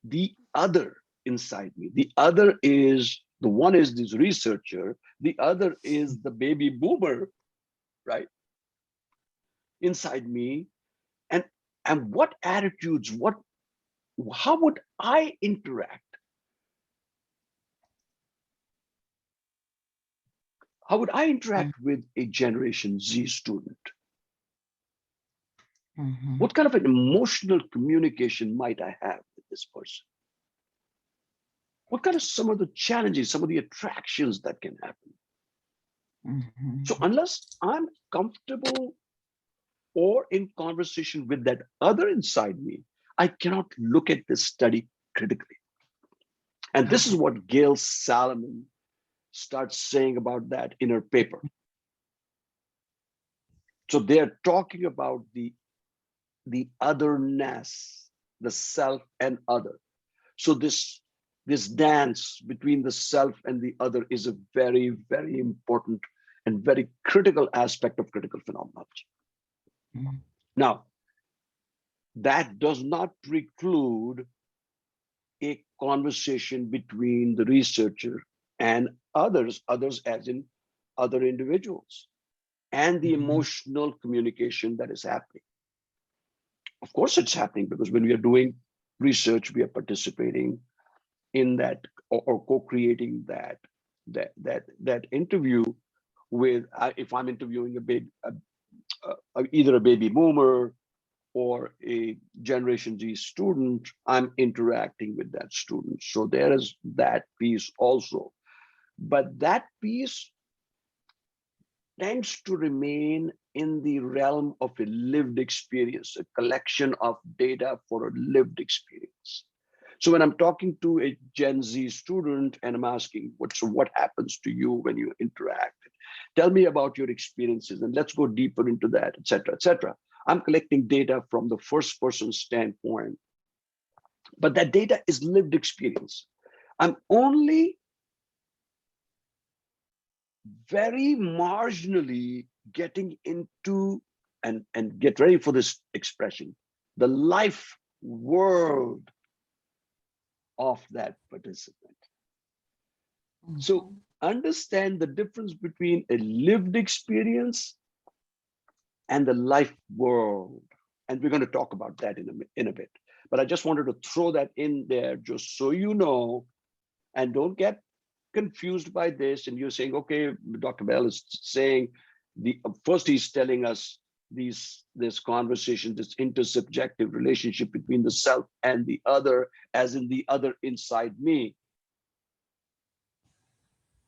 the other inside me, the other is, the one is this researcher, the other is the baby boomer, right? Inside me. And what attitudes, how would I interact How would I interact with a Generation Z student? What kind of an emotional communication might I have with this person? What kind of some of the challenges, some of the attractions that can happen? So unless I'm comfortable or in conversation with that other inside me, I cannot look at this study critically. And this is what Gail Salomon starts saying about that in her paper. So they're talking about the otherness, the self and other. So this dance between the self and the other is a very, very important and very critical aspect of critical phenomenology. Now, that does not preclude a conversation between the researcher and others as in other individuals, and the emotional communication that is happening. Of course, it's happening because when we are doing research, we are participating in that or co-creating that interview with. If I'm interviewing either a baby boomer or a Generation Z student, I'm interacting with that student. So there is that piece also. But that piece tends to remain in the realm of a lived experience, a collection of data for a lived experience. So when I'm talking to a Gen Z student and I'm asking, what happens to you when you interact? Tell me about your experiences and let's go deeper into that, et cetera, et cetera. I'm collecting data from the first person standpoint, but that data is lived experience. I'm only very marginally getting into, and get ready for this expression, the life world of that participant. So understand the difference between a lived experience and the life world. And we're going to talk about that in a bit. But I just wanted to throw that in there just so you know, and don't get confused by this. And you're saying, okay, Dr. Bell is saying first he's telling us this conversation, this intersubjective relationship between the self and the other, as in the other inside me.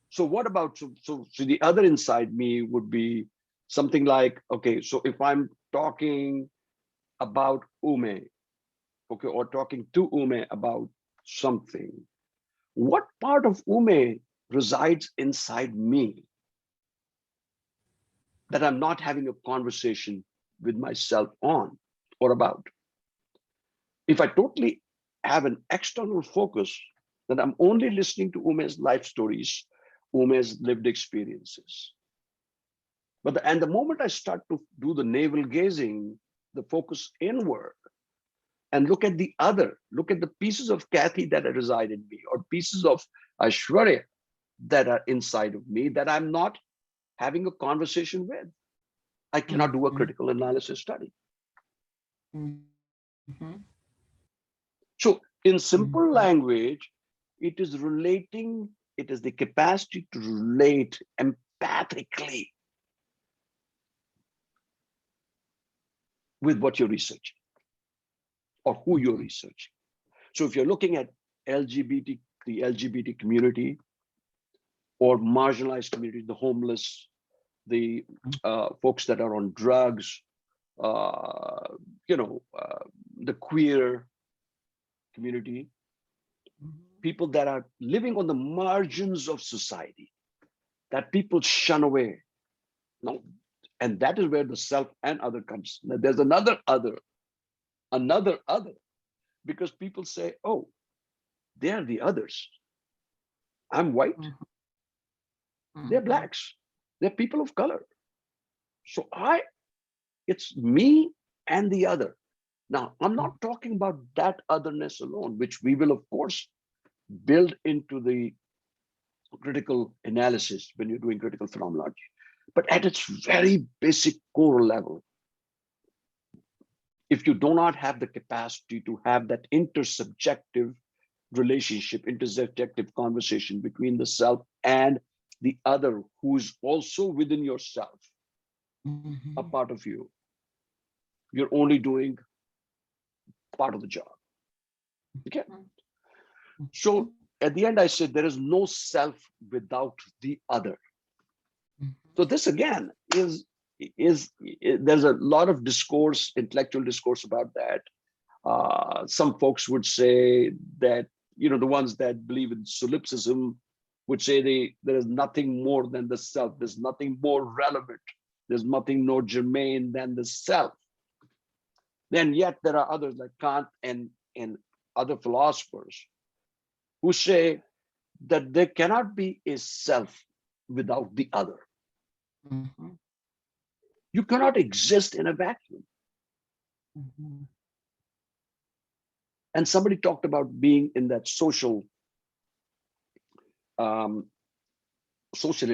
So what about, so the other inside me would be something like, okay, so if I'm talking about Ume, okay, or talking to Ume about something, what part of Ume resides inside me that I'm not having a conversation with myself on or about? If I totally have an external focus, then I'm only listening to Ume's life stories, Ume's lived experiences. But the moment I start to do the navel gazing, the focus inward, and look at the other, look at the pieces of Kathy that reside in me, or pieces of Aishwarya that are inside of me that I'm not having a conversation with, I cannot do a critical analysis study. So in simple language, it is relating, it is the capacity to relate empathically with what you're researching or who you're researching. So if you're looking at the LGBT community or marginalized communities, the homeless, the folks that are on drugs, the queer community, people that are living on the margins of society, that people shun away. No, and that is where the self and other comes. Now, there's another other, because people say, oh, they're the others. I'm white. They're blacks. They're people of color. So it's me and the other. Now, I'm not talking about that otherness alone, which we will, of course, build into the critical analysis when you're doing critical phenomenology. But at its very basic core level, if you do not have the capacity to have that intersubjective relationship, intersubjective conversation between the self and the other who's also within yourself,
Mhm.
a part of you, you're only doing part of the job. Okay. So at the end, I said there is no self without the other. So this again is there's a lot of discourse, intellectual discourse about that. Some folks would say that, you know, the ones that believe in solipsism would say there is nothing more than the self. There's nothing more relevant. There's nothing more germane than the self. Then yet there are others like Kant and other philosophers who say that there cannot be a self without the other.
Mhm.
You cannot exist in a vacuum.
Mhm.
And somebody talked about being in that social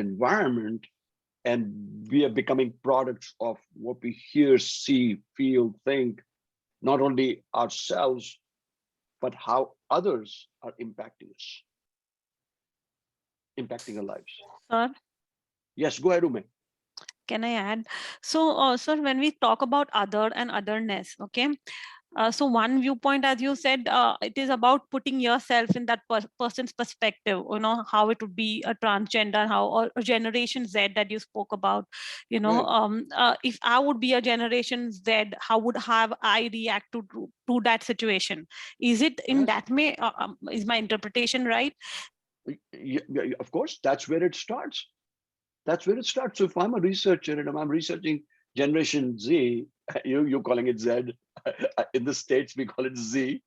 environment, and we are becoming products of what we hear, see, feel, think, not only ourselves, but how others are impacting us, impacting our lives.
Sir,
Yes, go ahead, Ume.
can I add? So, sir, when we talk about other and otherness, okay, so one viewpoint, as you said, it is about putting yourself in that person's perspective, you know, how it would be a transgender, how, or a generation Z that you spoke about, you know,
Right.
if I would be a generation Z, how would have I react to that situation? Is it in
Yes.
that way? Is my interpretation right?
Yeah, of course, that's where it starts. That's where it starts. So if I'm a researcher and I'm researching Generation Z, you're calling it Z. In the States, we call it Z,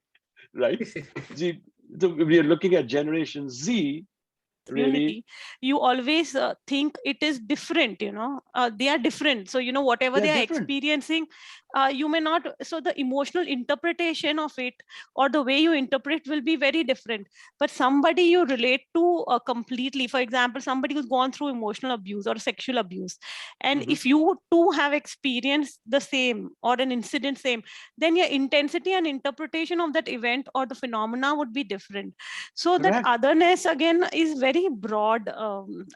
right? Z. So we are looking at Generation Z, really.
Unity, you always think it is different, you know, they are different, so you know whatever
They're
they are
different.
experiencing, you may not, so the emotional interpretation of it or the way you interpret will be very different. But somebody you relate to completely, for example, somebody who's gone through emotional abuse or sexual abuse, and if you too have experienced the same or an incident same, then your intensity and interpretation of that event or the phenomena would be different. So that
Correct.
otherness again is very broad,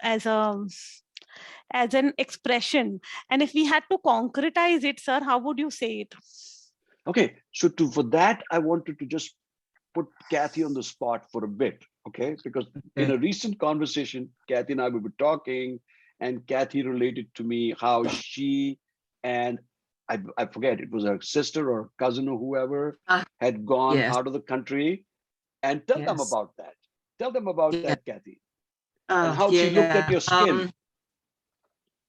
as an expression, and if we had to concretize it, sir, how would you say it?
Okay, so for that, I wanted to just put Kathy on the spot for a bit, okay? Because in a recent conversation, Kathy and I we were talking, and Kathy related to me how she and I forget, it was her sister or cousin or whoever had gone
Yes.
out of the country. And tell them
Yes.
about that. Tell them about
Yeah.
that, Kathy, and how she looked at your skin.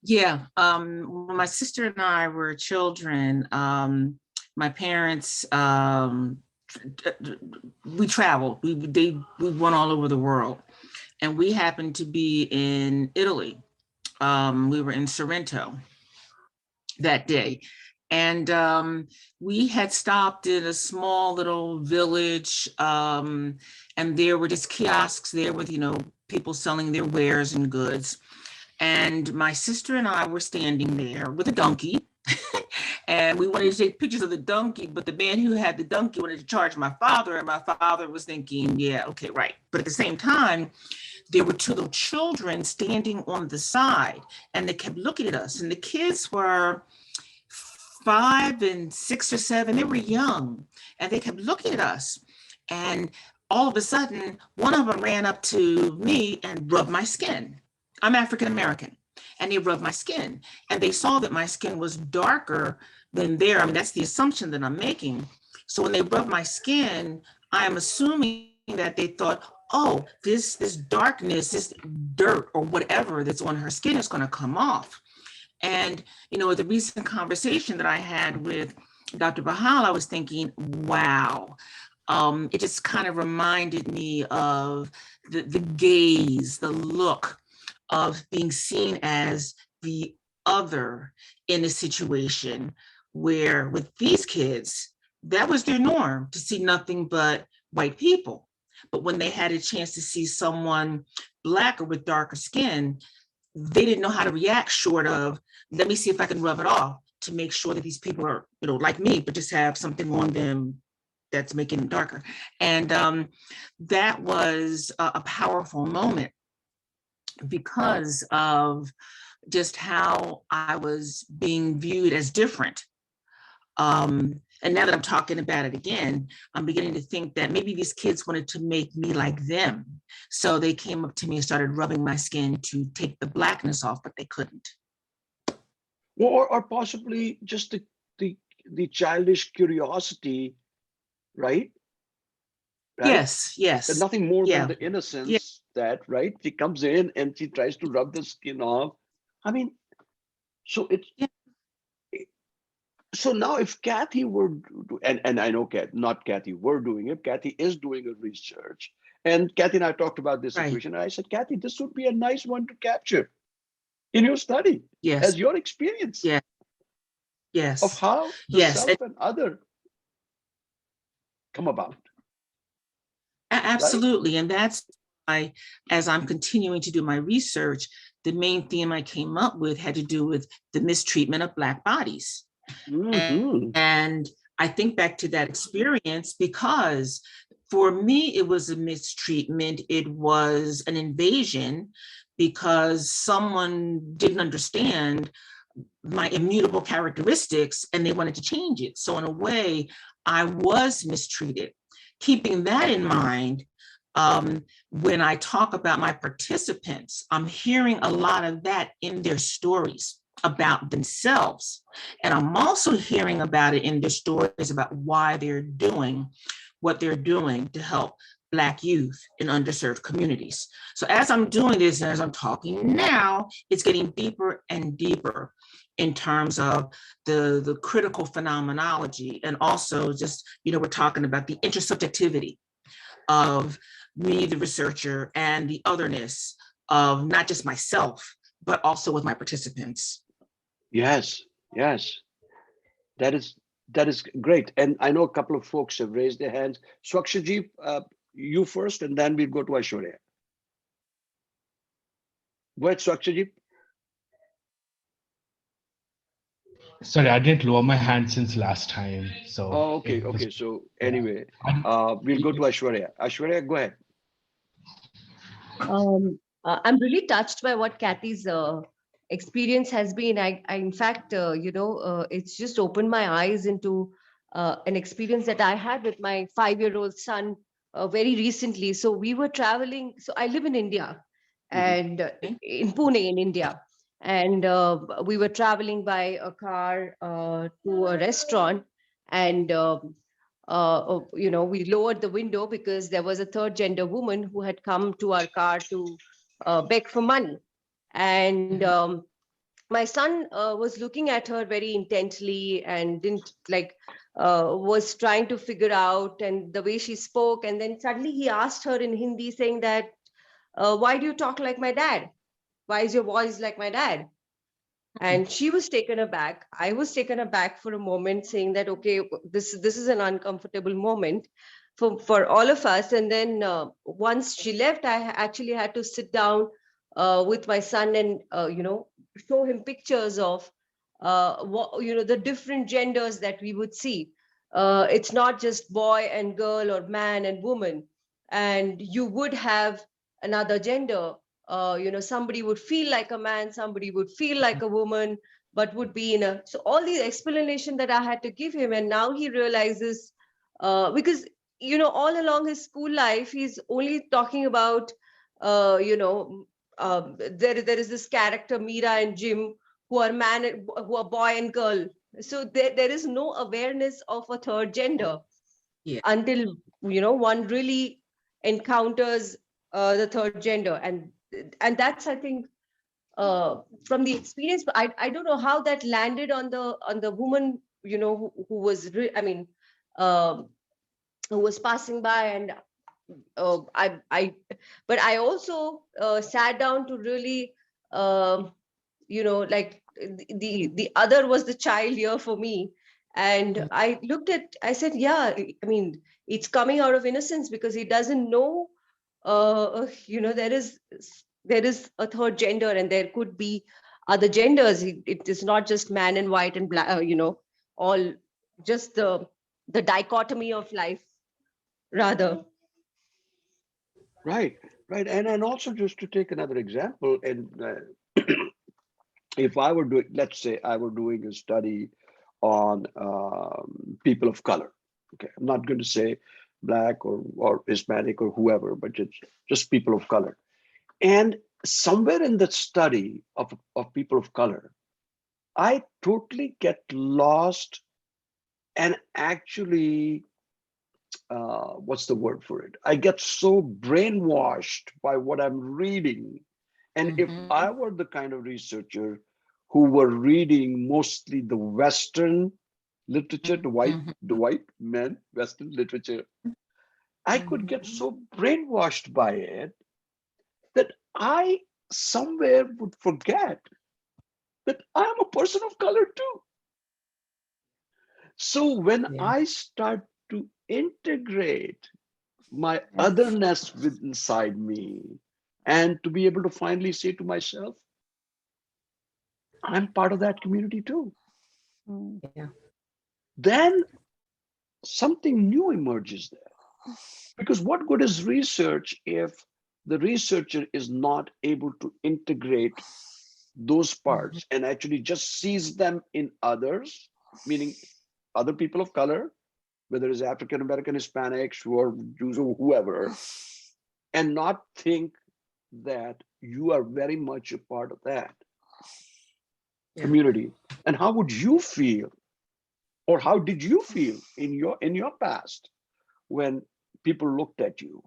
When my sister and I were children, my parents, we traveled. We went all over the world, and we happened to be in Italy. We were in Sorrento that day, and we had stopped in a small little village, and there were just kiosks there with, you know, people selling their wares and goods. And my sister and I were standing there with a donkey, and we wanted to take pictures of the donkey, but the man who had the donkey wanted to charge my father, and my father was thinking, yeah, okay, right. But at the same time, there were two little children standing on the side, and they kept looking at us, and the kids were 5 and 6 or 7. They were young, and they kept looking at us. And all of a sudden, one of them ran up to me and rubbed my skin. I'm African American, and they rubbed my skin, and they saw that my skin was darker than theirs. I mean, that's the assumption that I'm making. So when they rubbed my skin, I am assuming that they thought, oh, this darkness, this dirt or whatever that's on her skin is going to come off. And, you know, the recent conversation that I had with Dr. Bahal, I was thinking, wow, it just kind of reminded me of the gaze, the look of being seen as the other in a situation where with these kids, that was their norm, to see nothing but white people. But when they had a chance to see someone Black or with darker skin, they didn't know how to react short of, let me see if I can rub it off to make sure that these people are, you know, like me, but just have something on them that's making them darker. And that was a powerful moment, because of just how I was being viewed as different. And now that I'm talking about it again, I'm beginning to think that maybe these kids wanted to make me like them. So they came up to me and started rubbing my skin to take the blackness off, but they couldn't.
Or possibly just the childish curiosity, right?
Yes, yes.
There's nothing more
Yeah.
than the innocence that, right? She comes in and she tries to rub the skin off. I mean, so it's, so now if Kathy were, and I know not Kathy were doing it, Kathy is doing a research. And Kathy and I talked about this situation. And I said, Kathy, this would be a nice one to capture in your study as your experience.
Yeah. Yes.
Of how the self and other come about.
Absolutely. Right? And that's why, as I'm continuing to do my research, the main theme I came up with had to do with the mistreatment of Black bodies. And I think back to that experience because for me, it was a mistreatment. It was an invasion because someone didn't understand my immutable characteristics and they wanted to change it. So in a way, I was mistreated. Keeping that in mind, when I talk about my participants, I'm hearing a lot of that in their stories about themselves. And I'm also hearing about it in their stories about why they're doing what they're doing to help Black youth in underserved communities. So as I'm doing this, and as I'm talking now, it's getting deeper and deeper in terms of the critical phenomenology. And also just, we're talking about the intersubjectivity of me, the researcher, and the otherness of not just myself, but also with my participants.
Yes, yes. That is great. And I know a couple of folks have raised their hands. Swakshiji, you first, and then we'll go to Aishwarya. Go ahead, Swakshiji.
Sorry, I didn't lower my hand since last time. So.
Oh, okay, okay. So anyway, we'll go to Aishwarya. Aishwarya, go ahead.
I'm really touched by what Kathy's experience has been. I in fact, it's just opened my eyes into an experience that I had with my 5-year-old son very recently. So we were traveling. So I live in India, and in Pune, in India, and we were traveling by a car to a restaurant, and we lowered the window because there was a third gender woman who had come to our car to beg for money. And my son was looking at her very intently and didn't was trying to figure out and the way she spoke. And then suddenly he asked her in Hindi saying that, why do you talk like my dad? Why is your voice like my dad? And she was taken aback. I was taken aback for a moment, saying that, okay, this is an uncomfortable moment for all of us. And then once she left, I actually had to sit down with my son and show him pictures of the different genders that we would see. It's not just boy and girl or man and woman, and you would have another gender. Somebody would feel like a man, somebody would feel like a woman, but would be in a. So all the explanation that I had to give him, and now he realizes, because all along his school life, he's only talking about, there is this character Meera and Jim who are who are boy and girl. So there is no awareness of a third gender until one really encounters the third gender, and that's, I think, from the experience. But I don't know how that landed on the woman who was who was passing by. And but I also sat down to really the other was the child here for me. And I said, yeah, I mean, it's coming out of innocence because he doesn't know there is a third gender, and there could be other genders. It is not just man and white and black, all just the dichotomy of life, rather.
Right, right. And also just to take another example, and if I were doing, let's say I were doing a study on people of color. Okay, I'm not going to say black or Hispanic or whoever, but just people of color. And somewhere in the study of people of color, I totally get lost and actually, what's the word for it? I get so brainwashed by what I'm reading. And if I were the kind of researcher who were reading mostly the Western literature, the white men, Western literature, I could get so brainwashed by it that I somewhere would forget that I'm a person of color too. So when I start to integrate my otherness with inside me, and to be able to finally say to myself, I'm part of that community too.
Yeah.
Then something new emerges there. Because what good is research if the researcher is not able to integrate those parts and actually just sees them in others, meaning other people of color, whether it's African American, Hispanics, or Jews, or whoever, and not think that you are very much a part of that community. And how would you feel, or how did you feel in your past when people looked at you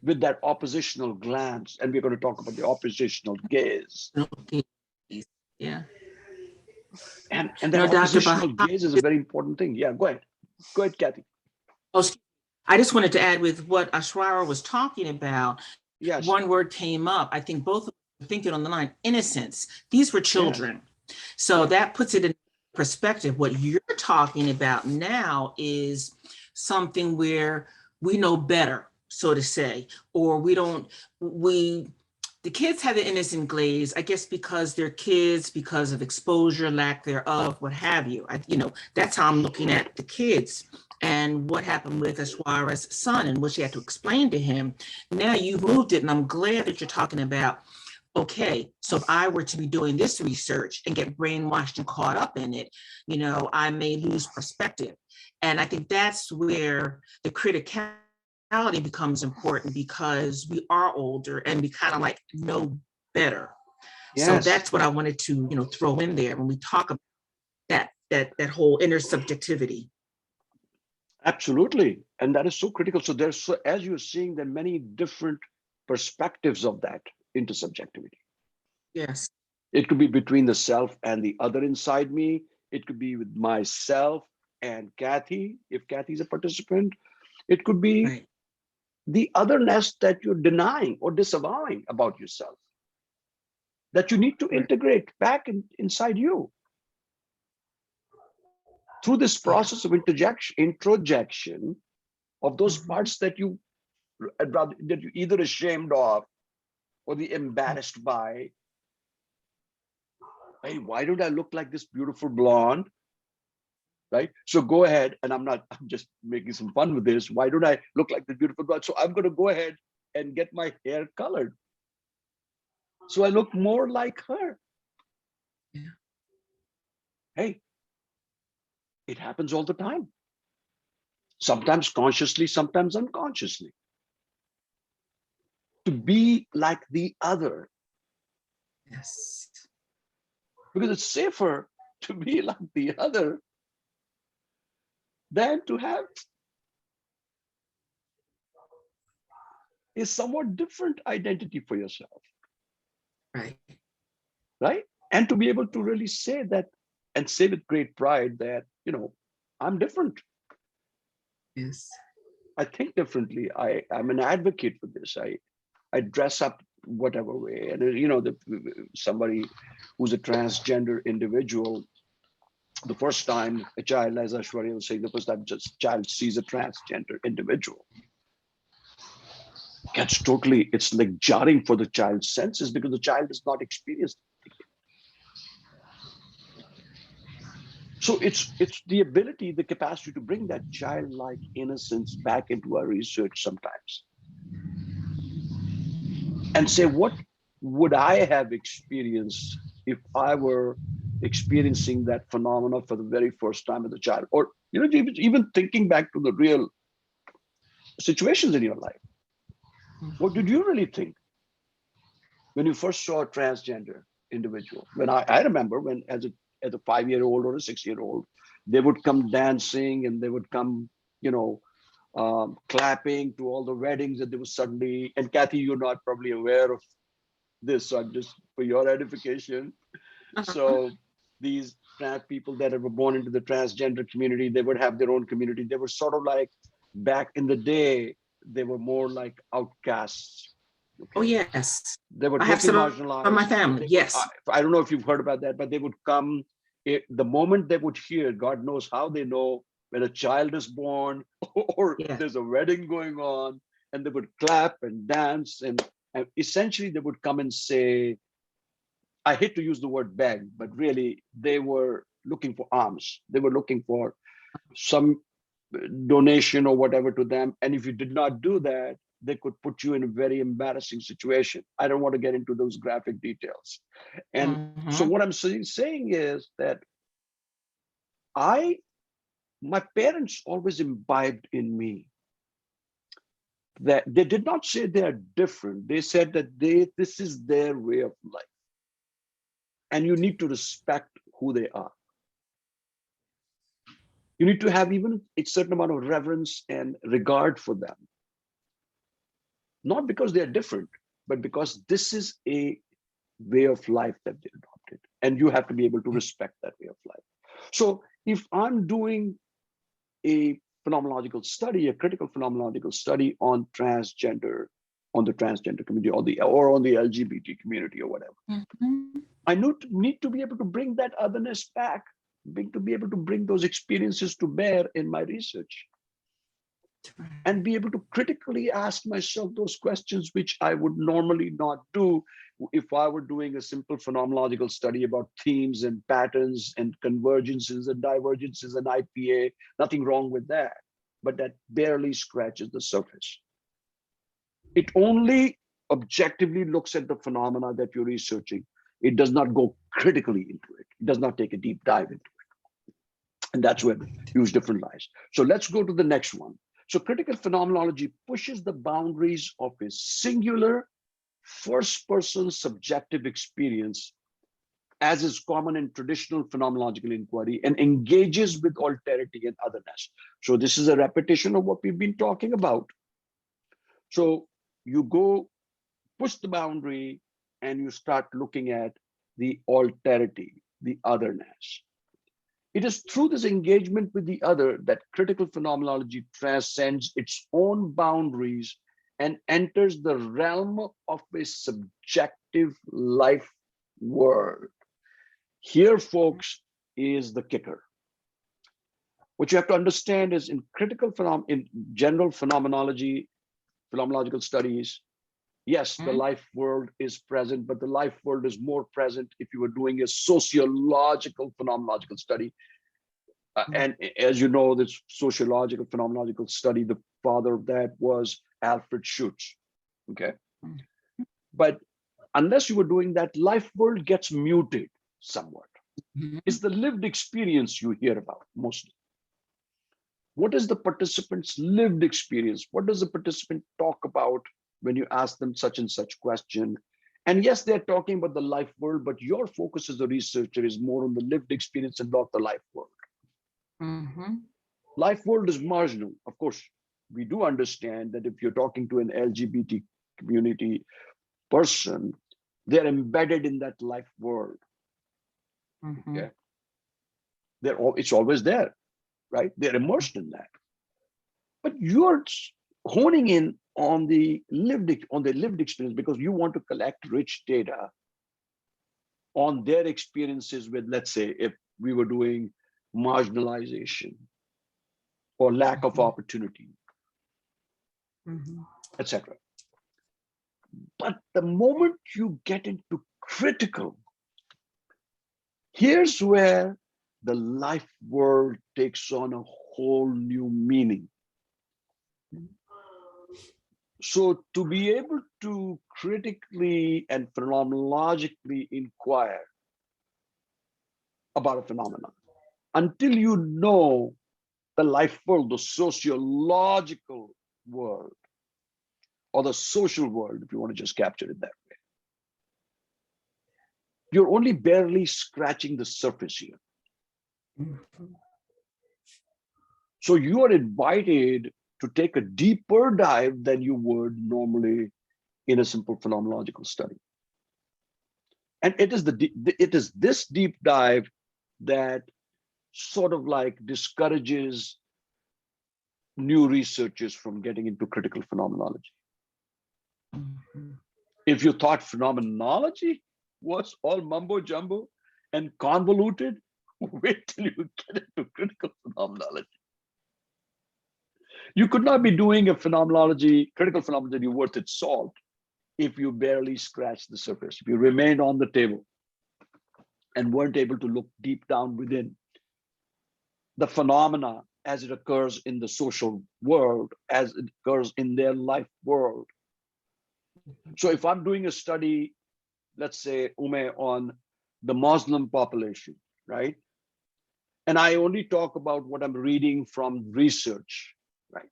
with that oppositional glance? And we're going to talk about the oppositional gaze.
Okay. Yeah.
And that oppositional gaze is a very important thing. Yeah, go ahead. Go ahead, Kathy.
Oh, I just wanted to add with what Ashwara was talking about.
Yes.
One word came up. I think both of them were thinking on the line, innocence. These were children. Yes. So that puts it in perspective. What you're talking about now is something where we know better, so to say, or the kids have the innocent glaze, I guess, because they're kids, because of exposure, lack thereof, what have you. That's how I'm looking at the kids. And what happened with Ashwara's son and what she had to explain to him. Now you've moved it, and I'm glad that you're talking about, okay, so if I were to be doing this research and get brainwashed and caught up in it, I may lose perspective. And I think that's where the criticality becomes important, because we are older and we kind of like know better. Yes. So that's what I wanted to, throw in there when we talk about that whole intersubjectivity.
Absolutely. And that is so critical. So as you're seeing, there are many different perspectives of that intersubjectivity.
Yes.
It could be between the self and the other inside me. It could be with myself and Kathy, if Kathy's a participant. It could be the otherness that you're denying or disavowing about yourself, that you need to integrate back inside you. Through this process of introjection of those parts that you're either ashamed of or the embarrassed by. Hey, why don't I look like this beautiful blonde? Right? So go ahead, and I'm just making some fun with this. Why don't I look like this beautiful blonde? So I'm going to go ahead and get my hair colored, so I look more like her.
Yeah.
Hey, it happens all the time. Sometimes consciously, sometimes unconsciously. To be like the other.
Yes.
Because it's safer to be like the other than to have a somewhat different identity for yourself.
Right.
Right? And to be able to really say that, and say with great pride that, I'm different.
Yes.
I think differently. I'm an advocate for this. I dress up whatever way. And somebody who's a transgender individual, the first time a child, as Ashwarya was saying, the first time just child sees a transgender individual, it's like jarring for the child's senses, because the child has not experienced it. So it's the ability, the capacity to bring that childlike innocence back into our research sometimes, and say, what would I have experienced if I were experiencing that phenomena for the very first time as a child? Or, you know, even thinking back to the real situations in your life. What did you really think when you first saw a transgender individual? When I remember when as a 5-year-old or a 6-year-old, they would come dancing and they would come, you know, clapping to all the weddings, and they would suddenly, and Kathy, you're not probably aware of this, so I'm just for your edification. So these trans people that were born into the transgender community, they would have their own community. They were sort of like, back in the day, they were more like outcasts. Okay.
Oh, yes.
They were
I have
totally
some of my
marginalized.
family. Yes.
I don't know if you've heard about that, but they would come, the moment they would hear, God knows how they know when a child is born or
Yes.
there's a wedding going on, and they would clap and dance, and essentially they would come and say, I hate to use the word beg, but really they were looking for alms. They were looking for some donation or whatever to them. And if you did not do that, they could put you in a very embarrassing situation. I don't want to get into those graphic details. And so what I'm saying is that my parents always imbibed in me that they did not say they are different. They said that this is their way of life. And you need to respect who they are. You need to have even a certain amount of reverence and regard for them. Not because they are different, but because this is a way of life that they adopted. And you have to be able to respect that way of life. So if I'm doing a phenomenological study, a critical phenomenological study on transgender, on the transgender community, or on the LGBT community or whatever, I need to be able to bring that otherness back, to be able to bring those experiences to bear in my research, and be able to critically ask myself those questions, which I would normally not do if I were doing a simple phenomenological study about themes and patterns and convergences and divergences and IPA. Nothing wrong with that, but that barely scratches the surface. It only objectively looks at the phenomena that you're researching. It does not go critically into it. It does not take a deep dive into it. And that's where the huge difference lies. So let's go to the next one. So critical phenomenology pushes the boundaries of a singular first-person subjective experience, as is common in traditional phenomenological inquiry, and engages with alterity and otherness. So this is a repetition of what we've been talking about. So you go push the boundary and you start looking at the alterity, the otherness. It is through this engagement with the other that critical phenomenology transcends its own boundaries and enters the realm of a subjective life world. Here, folks, is the kicker. What you have to understand is in general phenomenology, phenomenological studies, yes, the life world is present, but the life world is more present if you were doing a sociological phenomenological study. And as you know, this sociological phenomenological study, the father of that was Alfred Schutz. Okay. But unless you were doing that, life world gets muted somewhat. It's the lived experience you hear about mostly. What is the participant's lived experience? What does the participant talk about when you ask them such and such question? And yes, they're talking about the life world, but your focus as a researcher is more on the lived experience and not the life world. Life world is marginal. Of course, we do understand that if you're talking to an LGBT community person, they're embedded in that life world. Okay. It's always there, right? They're immersed in that. But you're honing in on the lived experience because you want to collect rich data on their experiences with, let's say, if we were doing marginalization or lack of opportunity, etc. But the moment you get into critical, here's where the life world takes on a whole new meaning. So to be able to critically and phenomenologically inquire about a phenomenon, until you know the life world, the sociological world, or the social world, if you want to just capture it that way, you're only barely scratching the surface here. So you are invited to take a deeper dive than you would normally in a simple phenomenological study. And it is this deep dive that sort of like discourages new researchers from getting into critical phenomenology. If you thought phenomenology was all mumbo jumbo and convoluted, wait till you get into critical phenomenology. You could not be doing a phenomenology, critical phenomenology worth its salt if you barely scratched the surface, if you remained on the table and weren't able to look deep down within the phenomena as it occurs in the social world, as it occurs in their life world. So if I'm doing a study, let's say, Ume, on the Muslim population, right? And I only talk about what I'm reading from research, right?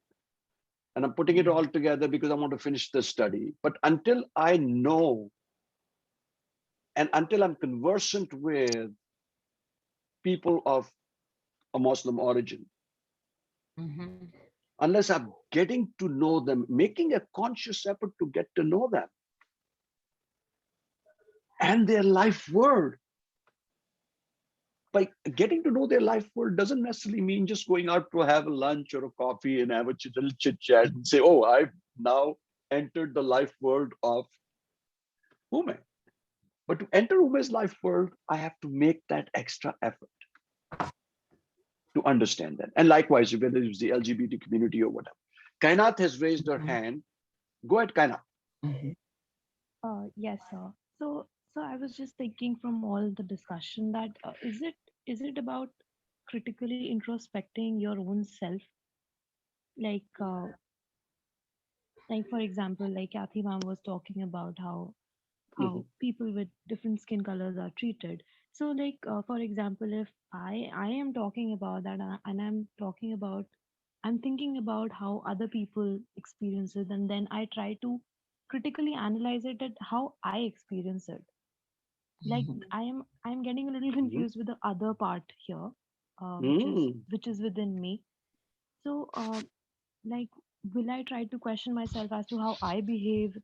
And I'm putting it all together because I want to finish the study. But until I know, and until I'm conversant with people of a Muslim origin, unless I'm getting to know them, making a conscious effort to get to know them and their life world. By getting to know their life world doesn't necessarily mean just going out to have a lunch or a coffee and have a little chit chat and say, oh, I've now entered the life world of Ume. But to enter Ume's life world, I have to make that extra effort to understand that. And likewise, whether it's the LGBT community or whatever. Kainat has raised her hand. Go ahead, Kainat.
Yes, sir. So I was just thinking from all the discussion that is it about critically introspecting your own self, like for example, like Kathy ma'am was talking about how people with different skin colors are treated. So like for example, if I am talking about that and I'm thinking about how other people experience it, and then I try to critically analyze it at how I experience it. Like I'm getting a little confused with the other part here, which is within me. So like, will I try to question myself as to how I behave,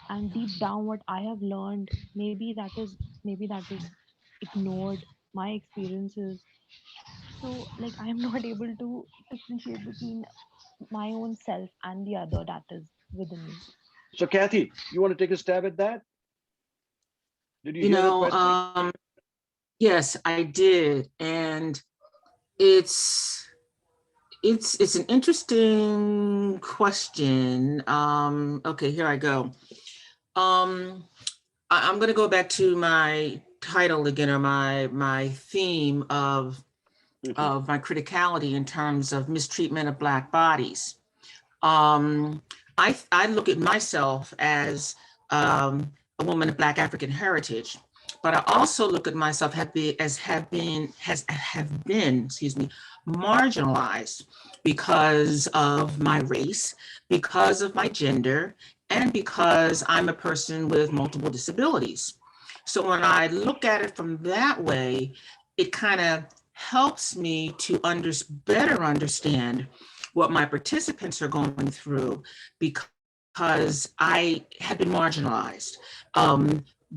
and deep down what I have learned? Maybe that is ignored, my experiences. So like I am not able to differentiate between my own self and the other that is within me.
So Kathy, you want to take a stab at that? Did you hear the question?
Yes, I did. And it's an interesting question. Okay, here I go. I'm going to go back to my title again, or my theme of my criticality in terms of mistreatment of Black bodies. I look at myself as a woman of Black African heritage, but I also look at myself as have been marginalized because of my race, because of my gender, and because I'm a person with multiple disabilities. So when I look at it from that way, it kind of helps me to better understand what my participants are going through, because I have been marginalized,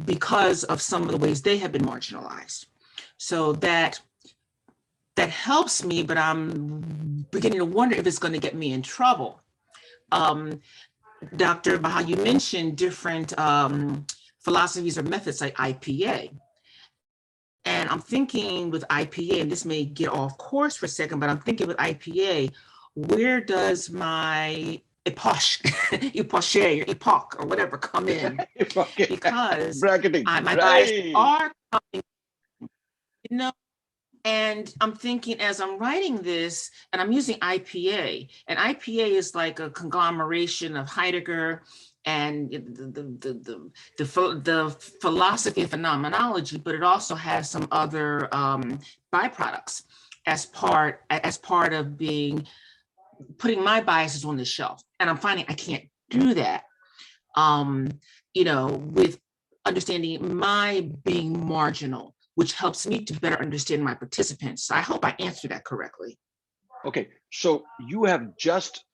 because of some of the ways they have been marginalized. So that helps me, but I'm beginning to wonder if it's going to get me in trouble. Dr. Baha, you mentioned different philosophies or methods like IPA. And I'm thinking with IPA, and this may get off course for a second, but I'm thinking with IPA, where does my epoch or whatever come in? Because
bracketing,
my biases are coming, And I'm thinking as I'm writing this, and I'm using IPA, and IPA is like a conglomeration of Heidegger and the philosophy of phenomenology, but it also has some other byproducts as part of being putting my biases on the shelf. And I'm finding I can't do that, with understanding my being marginal, which helps me to better understand my participants. So I hope I answered that correctly.
Okay, so you have just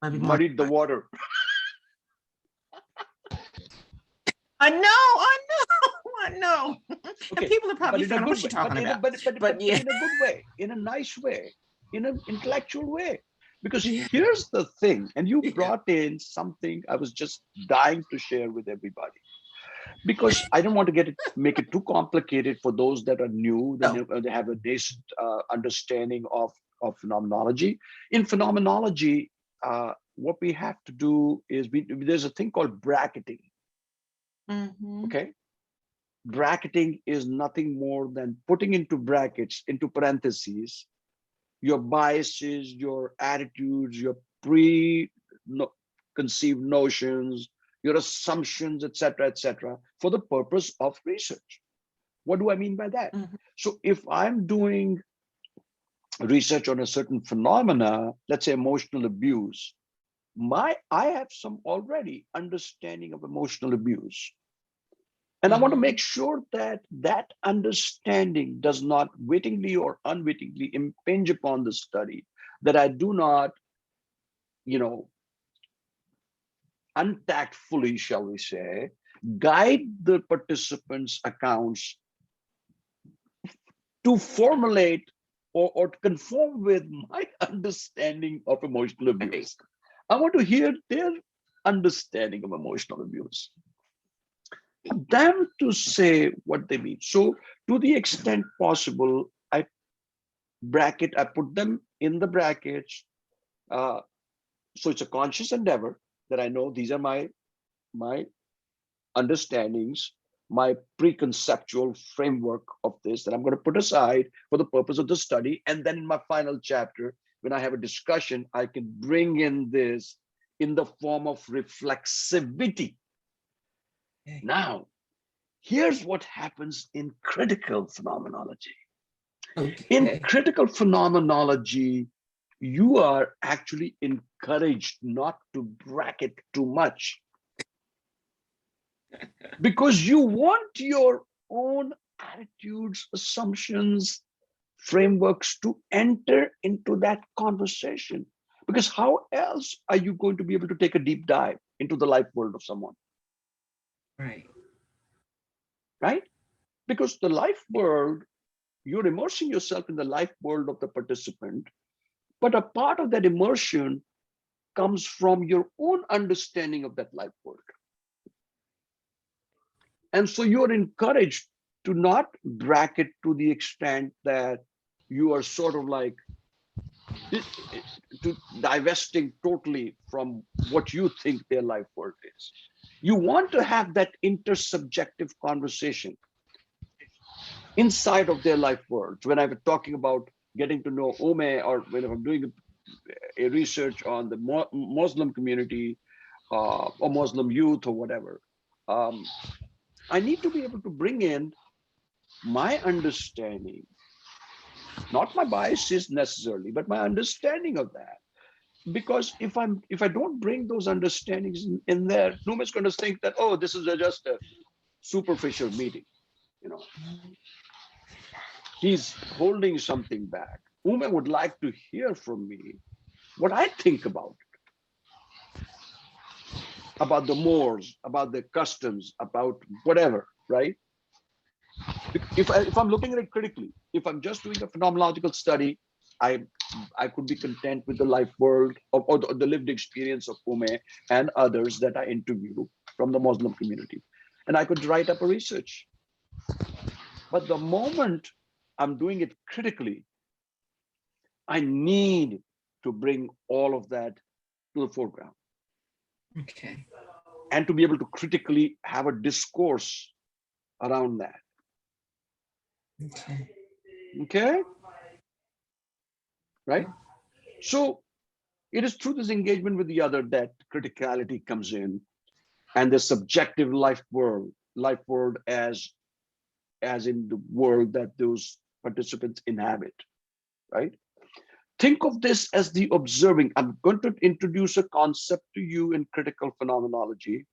muddied the water.
I know.
Okay,
and people are probably
thinking,
what's she talking about?
But in a good way, in a nice way, in an intellectual way. Because here's the thing, and you brought in something I was just dying to share with everybody. Because I don't want to make it too complicated for those that are new, that they have a nascent understanding of phenomenology. In phenomenology, what we have to do is there's a thing called bracketing. Okay, bracketing is nothing more than putting into brackets, into parentheses, your biases, your attitudes, your preconceived notions, your assumptions, etc., for the purpose of research. What do I mean by that? So if I'm doing research on a certain phenomena, let's say emotional abuse, I have some already understanding of emotional abuse. And I want to make sure that that understanding does not wittingly or unwittingly impinge upon the study, that I do not, untactfully, shall we say, guide the participants' accounts to formulate or to conform with my understanding of emotional abuse. I want to hear their understanding of emotional abuse, them to say what they mean. So to the extent possible, I put them in the brackets. So it's a conscious endeavor that I know these are my understandings, my preconceptual framework of this that I'm going to put aside for the purpose of the study. And then in my final chapter, when I have a discussion, I can bring in this in the form of reflexivity. Okay. Now, here's what happens in critical phenomenology. Okay. In critical phenomenology, you are actually encouraged not to bracket too much, because you want your own attitudes, assumptions, frameworks to enter into that conversation. Because how else are you going to be able to take a deep dive into the life world of someone? Right? Because the life world, you're immersing yourself in the life world of the participant, but a part of that immersion comes from your own understanding of that life world. And so you're encouraged to not bracket to the extent that you are sort of like to divesting totally from what you think their life world is. You want to have that intersubjective conversation inside of their life worlds. When I was talking about getting to know Ume, or when I'm doing a research on the Muslim community or Muslim youth or whatever, I need to be able to bring in my understanding, not my biases necessarily, but my understanding of that. Because if I don't bring those understandings in there, Numa's going to think that, oh, this is just a superficial meeting. He's holding something back. Ume would like to hear from me what I think about the mores, about the customs, about whatever, right? If I'm looking at it critically, if I'm just doing a phenomenological study, I could be content with the life world or the lived experience of Ume and others that I interview from the Muslim community. And I could write up a research. But the moment I'm doing it critically, I need to bring all of that to the foreground. Okay. And to be able to critically have a discourse around that. Okay. Okay, right? So it is through this engagement with the other that criticality comes in, and the subjective life world as in the world that those participants inhabit, right? Think of this as the observing. I'm going to introduce a concept to you in critical phenomenology,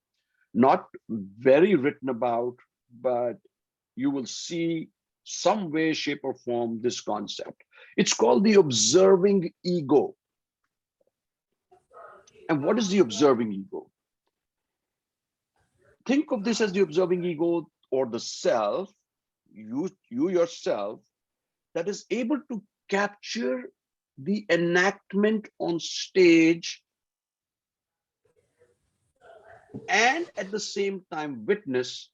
not very written about, but you will see some way, shape, or form this concept. It's called the observing ego. And what is the observing ego? Think of this as the observing ego or the self, you yourself, that is able to capture the enactment on stage and at the same time witness,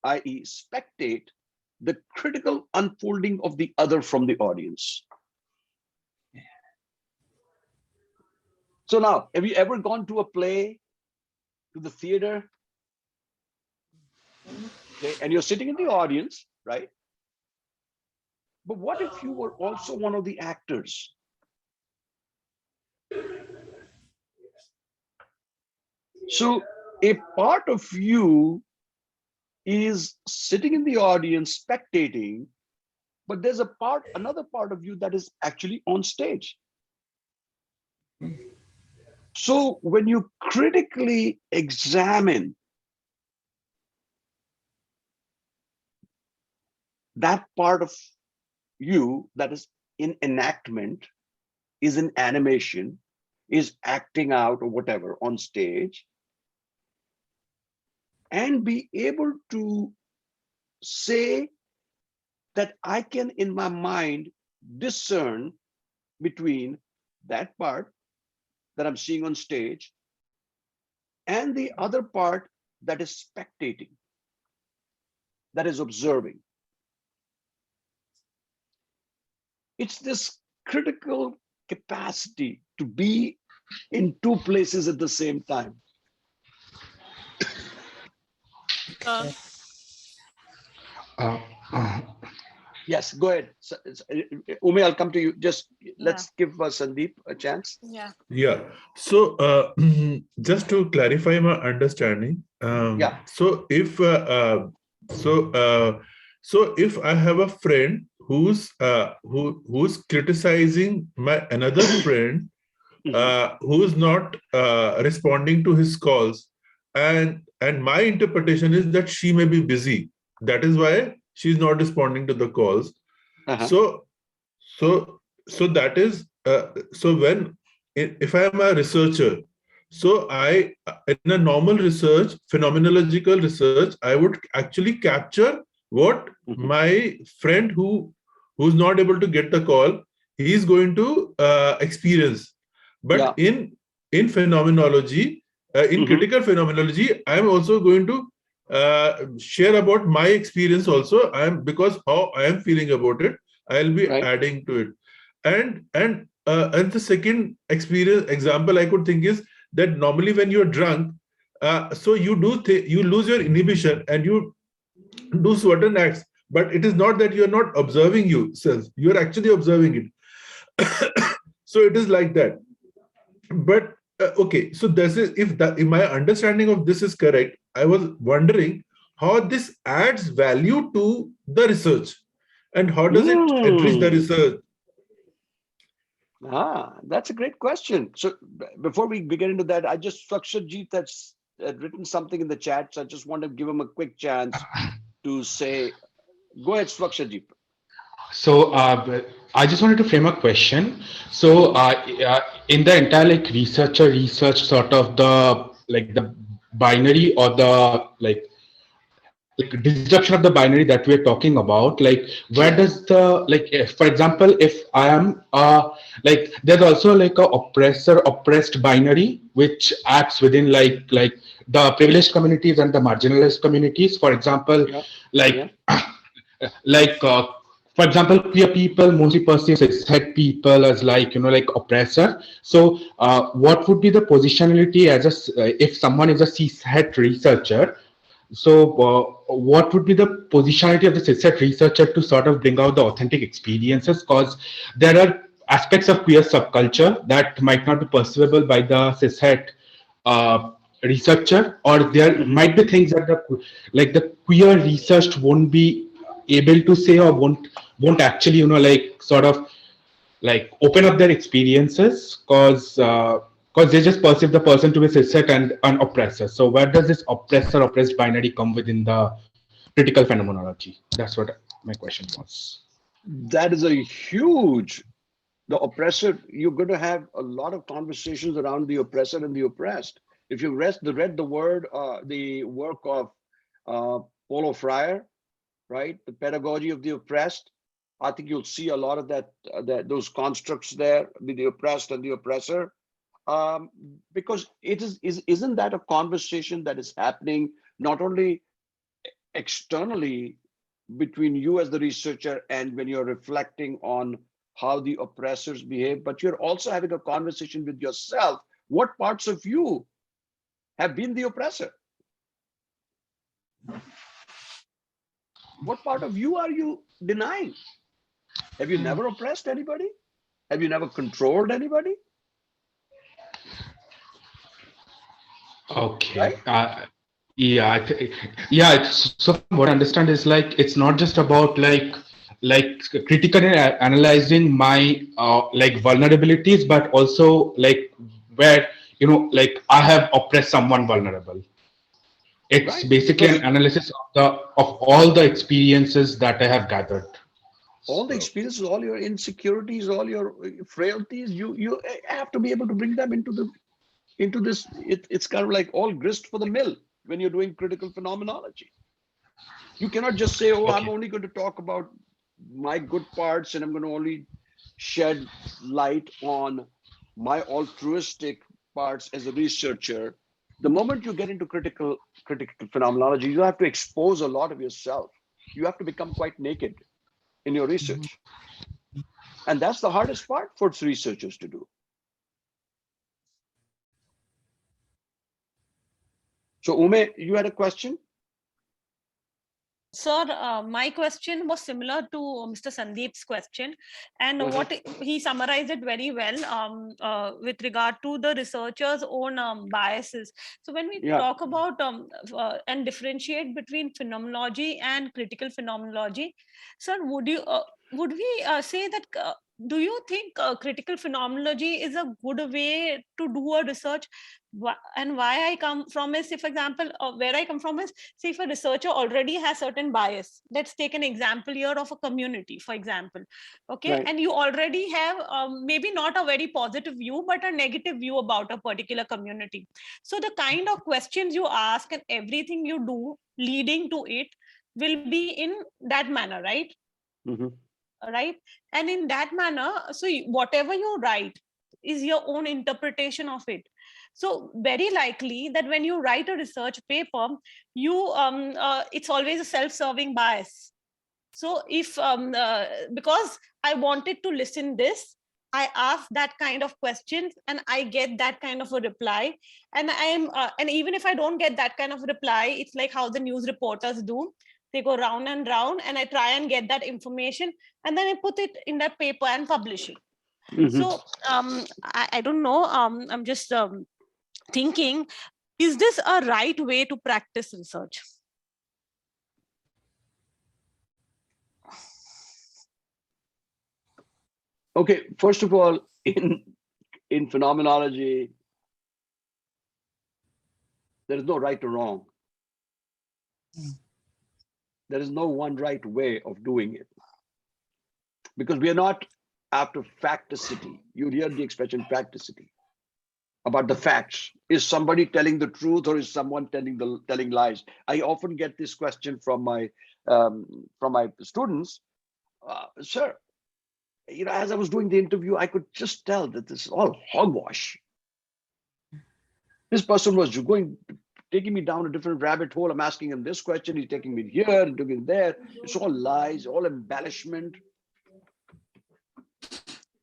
i.e., spectate, the critical unfolding of the other from the audience. So now, have you ever gone to a play, to the theater? Okay, and you're sitting in the audience, right? But what if you were also one of the actors? So a part of you is sitting in the audience spectating, but there's another part of you that is actually on stage. So when you critically examine that part of you that is in enactment, is in animation, is acting out or whatever on stage, and be able to say that I can, in my mind, discern between that part that I'm seeing on stage and the other part that is spectating, that is observing. It's this critical capacity to be in two places at the same time. Yes, go ahead. Umi, I'll come to you. Just let's give Sandeep a chance.
Yeah. So just to clarify my understanding, so if so if I have a friend who's criticizing my another friend who's not responding to his calls, and my interpretation is that she may be busy, that is why she's not responding to the calls. So that is so when if I am a researcher, so I in a normal research, phenomenological research, I would actually capture what my friend who's not able to get the call, he is going to experience. But in phenomenology, in critical phenomenology, I am also going to share about my experience also. Because how I am feeling about it, I'll be adding to it. And the second example I could think is that normally when you're drunk, so you lose your inhibition and you do certain acts, but it is not that you're not observing yourself, you're actually observing it. So it is like that. But okay, so this is if my understanding of this is correct, I was wondering how this adds value to the research and how does it enrich the research.
That's a great question. So before we get into that, I just Swakshajeet that's written something in the chat. So I just want to give him a quick chance to say, go ahead, Swakshajeet.
So I just wanted to frame a question. So in the entire like research sort of the binary or the like disruption of the binary that we're talking about, like where does the if, for example, if I am like there's also like a oppressor oppressed binary which acts within like the privileged communities and the marginalized communities, for example, for example, queer people mostly perceive cishet people as like like oppressor. So what would be the positionality as a if someone is a cishet researcher, what would be the positionality of the cishet researcher to sort of bring out the authentic experiences? Because there are aspects of queer subculture that might not be perceivable by the cishet researcher, or there might be things that the queer research won't be able to say, or won't actually, sort of open up their experiences, because they just perceive the person to be cishet and an oppressor. So where does this oppressor oppressed binary come within the critical phenomenology? That's what my question was.
That is a huge, the oppressor, you're going to have a lot of conversations around the oppressor and the oppressed. If you read the work of Paulo Freire, right, the pedagogy of the oppressed, I think you'll see a lot of those constructs there with the oppressed and the oppressor, because isn't that a conversation that is happening not only externally between you as the researcher and when you're reflecting on how the oppressors behave, but you're also having a conversation with yourself. What parts of you have been the oppressor? What part of you are you denying? Have you never oppressed anybody? Have you never controlled anybody?
Okay.
Right?
So what I understand is it's not just about critically analyzing my vulnerabilities, but also where I have oppressed someone vulnerable. It's
Right.
basically an analysis of all the experiences that I have gathered.
All the experiences, all your insecurities, all your frailties, you have to be able to bring them into this. It's kind of like all grist for the mill when you're doing critical phenomenology. You cannot just say, oh, I'm only going to talk about my good parts and I'm going to only shed light on my altruistic parts as a researcher. The moment you get into critical phenomenology, you have to expose a lot of yourself. You have to become quite naked in your research. And that's the hardest part for researchers to do. So Ume, you had a question?
Sir, my question was similar to Mr. Sandeep's question, and what he summarized it very well with regard to the researcher's own biases. So when we talk about and differentiate between phenomenology and critical phenomenology, sir, would we say that do you think critical phenomenology is a good way to do a research? And why I come from is, if example, where I come from is, see, if a researcher already has certain bias, let's take an example here of a community, for example, okay, and you already have maybe not a very positive view, but a negative view about a particular community. So the kind of questions you ask and everything you do leading to it will be in that manner, right? Right. And in that manner, so whatever you write is your own interpretation of it. So very likely that when you write a research paper, you it's always a self-serving bias. So if because I wanted to listen this, I ask that kind of questions and I get that kind of a reply. And and even if I don't get that kind of reply, it's like how the news reporters do. They go round and round, and I try and get that information, and then I put it in that paper and publish it. So I don't know. I'm just thinking, is this a right way to practice research?
Okay, first of all, in phenomenology, there is no right or wrong. There is no one right way of doing it, because we are not after facticity. You hear the expression facticity about the facts. Is somebody telling the truth, or is someone telling lies? I often get this question from my students. Sir, as I was doing the interview, I could just tell that this is all hogwash. This person was taking me down a different rabbit hole. I'm asking him this question, he's taking me here and taking me there. It's all lies, all embellishment.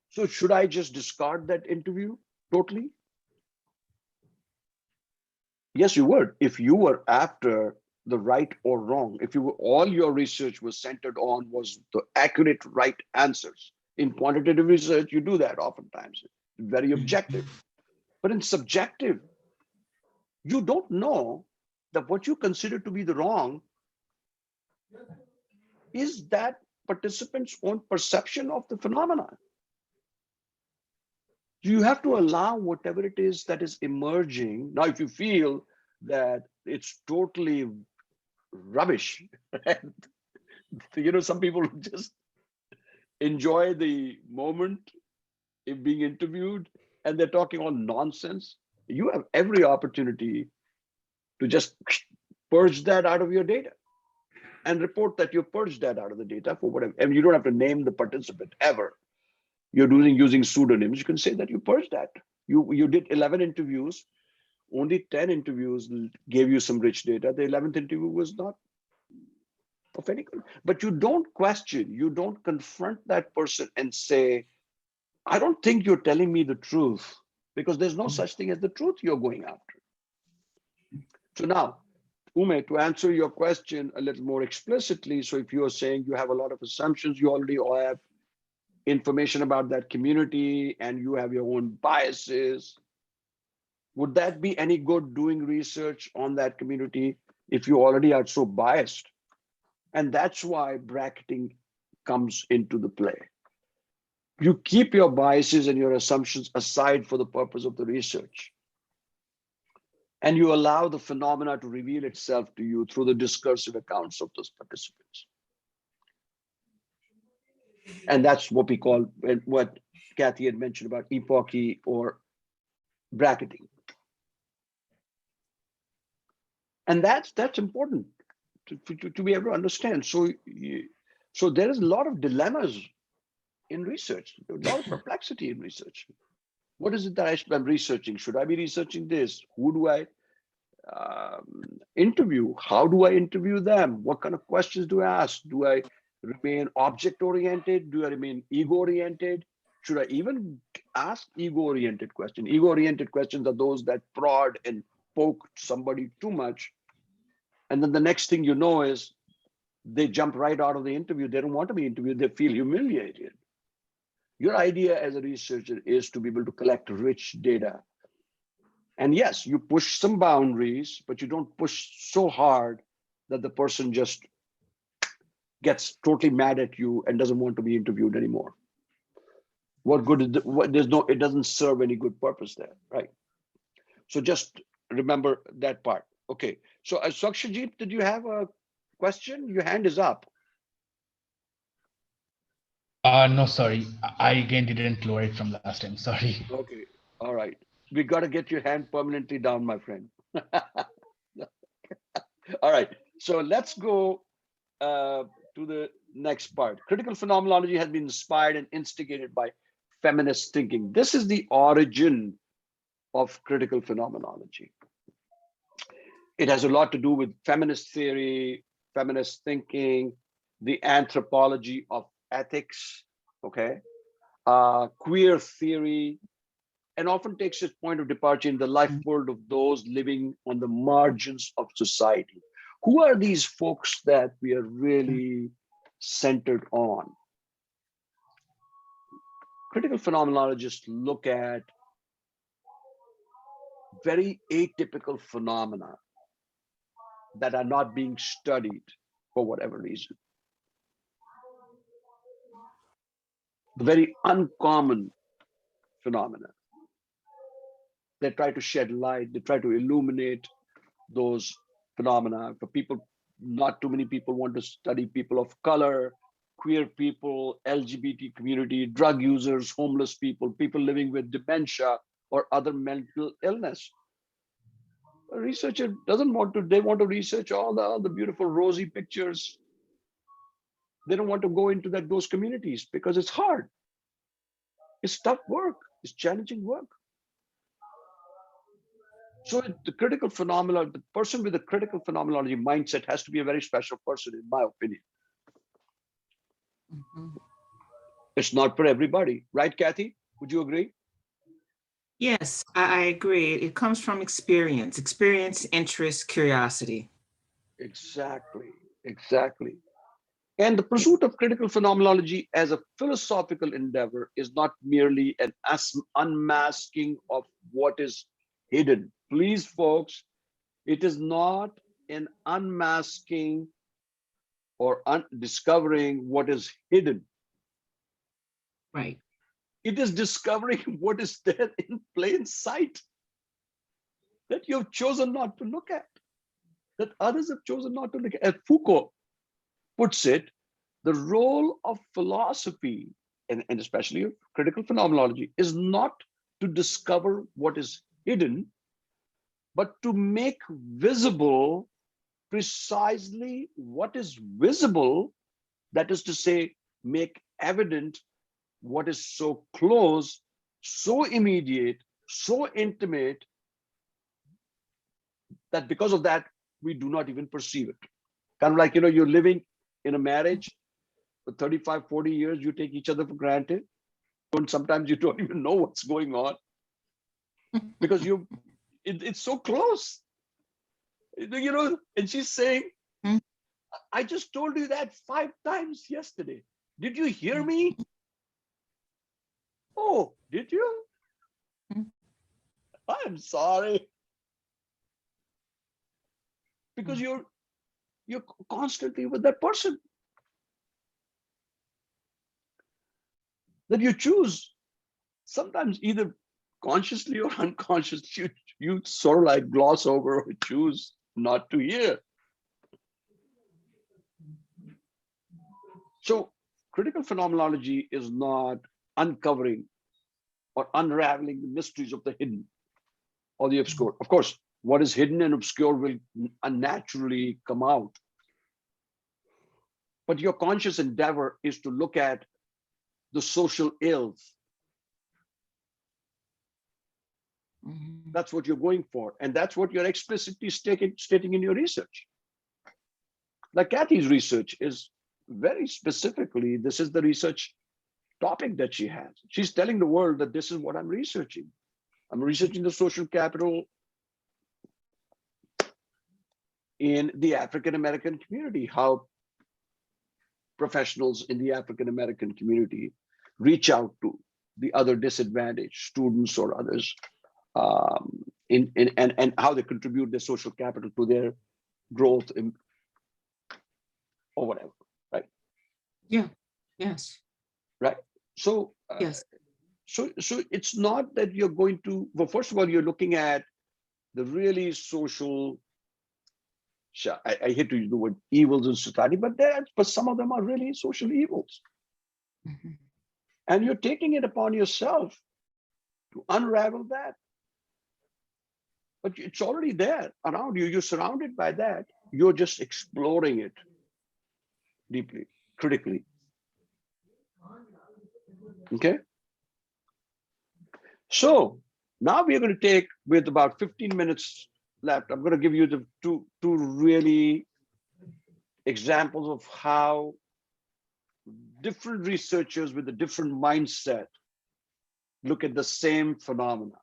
So should I just discard that interview totally? Yes, you would. If you were after the right or wrong. If you were, all your research was centered on was the accurate right answers. In quantitative research, you do that oftentimes, very objective. But in subjective, you don't know that what you consider to be the wrong is that participant's own perception of the phenomenon. You have to allow whatever it is that is emerging. Now, if you feel that it's totally rubbish, some people just enjoy the moment in being interviewed and they're talking all nonsense. You have every opportunity to just purge that out of your data and report that you purged that out of the data for whatever. And you don't have to name the participant ever. You're using pseudonyms. You can say that you purged that. You did 11 interviews. Only 10 interviews gave you some rich data. The 11th interview was not of any good. But you don't question, you don't confront that person and say, I don't think you're telling me the truth, because there's no such thing as the truth you're going after. So now, Ume, to answer your question a little more explicitly, so if you're saying you have a lot of assumptions, you already have information about that community and you have your own biases, would that be any good doing research on that community if you already are so biased? And that's why bracketing comes into the play. You keep your biases and your assumptions aside for the purpose of the research. And you allow the phenomena to reveal itself to you through the discursive accounts of those participants. And that's what we call, what Kathy had mentioned about epochy or bracketing. And that's important to be able to understand. So there is a lot of dilemmas in research, a lot of perplexity in research. What is it that I'm researching? Should I be researching this? Who do I interview? How do I interview them? What kind of questions do I ask? Do I remain object-oriented? Do I remain ego-oriented? Should I even ask ego-oriented questions? Ego-oriented questions are those that prod and poke somebody too much. And then the next thing you know is they jump right out of the interview. They don't want to be interviewed. They feel humiliated. Your idea as a researcher is to be able to collect rich data. And yes, you push some boundaries, but you don't push so hard that the person just gets totally mad at you and doesn't want to be interviewed anymore. What good is it doesn't serve any good purpose there, right? So just remember that part. Okay, so Sakshajit, did you have a question? Your hand is up.
No, sorry. I again didn't lower it from last time. Sorry.
Okay, all right. We got to get your hand permanently down, my friend. All right, so let's go to the next part. Critical phenomenology has been inspired and instigated by feminist thinking. This is the origin of critical phenomenology. It has a lot to do with feminist theory, feminist thinking, the anthropology of ethics, okay, queer theory, and often takes its point of departure in the life world of those living on the margins of society. Who are these folks that we are really centered on? Critical phenomenologists look at very atypical phenomena that are not being studied for whatever reason. Very uncommon phenomena. They try to shed light, they try to illuminate those phenomena. For people, not too many people want to study people of color, queer people, LGBT community, drug users, homeless people, people living with dementia or other mental illness. A researcher doesn't want to, they want to research all the beautiful rosy pictures. They don't want to go into those communities because it's hard. It's tough work, it's challenging work. So the critical phenomena, the person with a critical phenomenology mindset has to be a very special person, in my opinion. It's not for everybody, right, Kathy? Would you agree?
Yes, I agree. It comes from experience, interest, curiosity.
Exactly, exactly. And the pursuit of critical phenomenology as a philosophical endeavor is not merely an unmasking of what is hidden. Please, folks, it is not an unmasking or discovering what is hidden.
Right.
It is discovering what is there in plain sight that you have chosen not to look at, that others have chosen not to look at. As Foucault puts it, the role of philosophy, and especially of critical phenomenology, is not to discover what is hidden, but to make visible precisely what is visible, that is to say, make evident what is so close, so immediate, so intimate, that because of that, we do not even perceive it. Kind of like, you're living in a marriage for 35, 40 years, you take each other for granted. And sometimes you don't even know what's going on because it's so close. And she's saying, I just told you that 5 times yesterday. Did you hear me? Oh, did you? I'm sorry. Because you're constantly with that person that you choose, sometimes either consciously or unconsciously, you sort of like gloss over or choose not to hear. So critical phenomenology is not uncovering or unraveling the mysteries of the hidden or the obscure. Of course, what is hidden and obscure will unnaturally come out. But your conscious endeavor is to look at the social ills. That's what you're going for. And that's what you're explicitly stating in your research. Like Kathy's research is very specifically, this is the research topic that she has. She's telling the world that this is what I'm researching. I'm researching the social capital in the African-American community, how professionals in the African-American community reach out to the other disadvantaged students or others, and how they contribute their social capital to their growth or whatever, right?
Yeah. Yes.
Right. So
Yes.
So it's not that you're going to, well, first of all, you're looking at the really social, I hate to use the word evils in society, but some of them are really social evils. And you're taking it upon yourself to unravel that. But it's already there around you. You're surrounded by that. You're just exploring it deeply, critically. Okay. So now we're going to take, with about 15 minutes left, I'm going to give you the two really examples of how different researchers with a different mindset look at the same phenomena.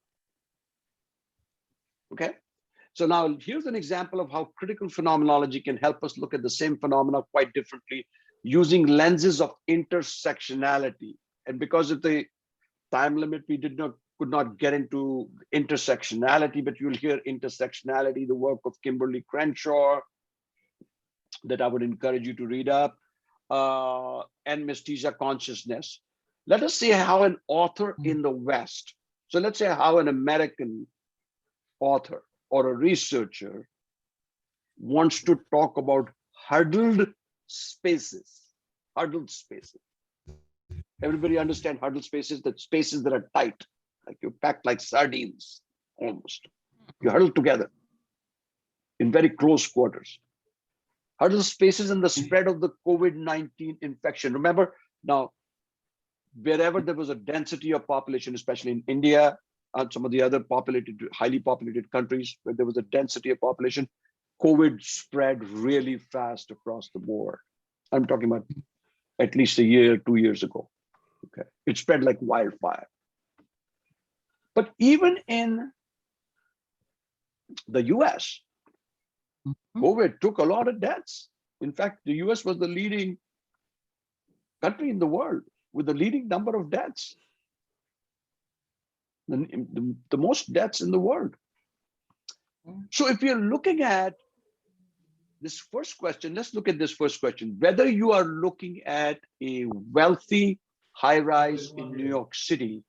Okay. So now here's an example of how critical phenomenology can help us look at the same phenomena quite differently using lenses of intersectionality. And because of the time limit, we could not get into intersectionality, but you'll hear intersectionality, the work of Kimberly Crenshaw, that I would encourage you to read up, and Mestiza Consciousness. Let us see how an author in the West, so let's say how an American author or a researcher wants to talk about huddled spaces. Huddled spaces. Everybody understand huddled spaces? That spaces that are tight, like you're packed like sardines, almost. You're huddled together in very close quarters. Huddled spaces in the spread of the COVID-19 infection. Remember, now, wherever there was a density of population, especially in India and some of the other highly populated countries where there was a density of population, COVID spread really fast across the board. I'm talking about at least a year, 2 years ago. Okay, it spread like wildfire. But even in the US, COVID took a lot of deaths. In fact, the US was the leading country in the world with the leading number of deaths, the most deaths in the world. So if you're looking at this first question, let's look at this first question. Whether you are looking at a wealthy high-rise in New York City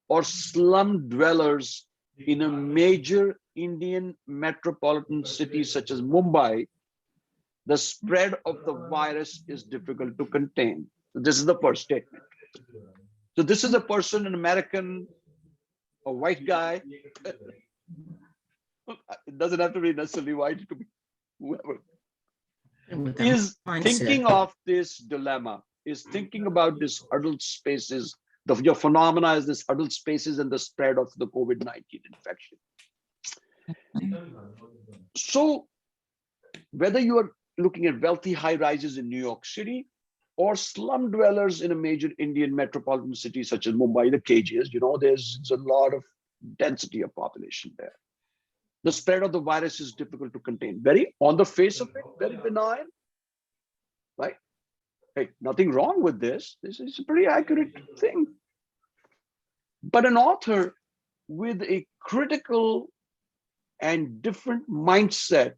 or slum dwellers in a major Indian metropolitan city such as Mumbai, the spread of the virus is difficult to contain. This is the first statement. So this is a person, an American, a white guy. It doesn't have to be necessarily white, it could be whoever. Is thinking of this dilemma, is thinking about this huddled spaces. Your phenomena is this huddled spaces and the spread of the COVID-19 infection. So whether you are looking at wealthy high rises in New York City or slum dwellers in a major Indian metropolitan city such as Mumbai, the cages, there's a lot of density of population there. The spread of the virus is difficult to contain. Very, on the face of it, very benign, right? Hey, nothing wrong with this. This is a pretty accurate thing. But an author with a critical and different mindset,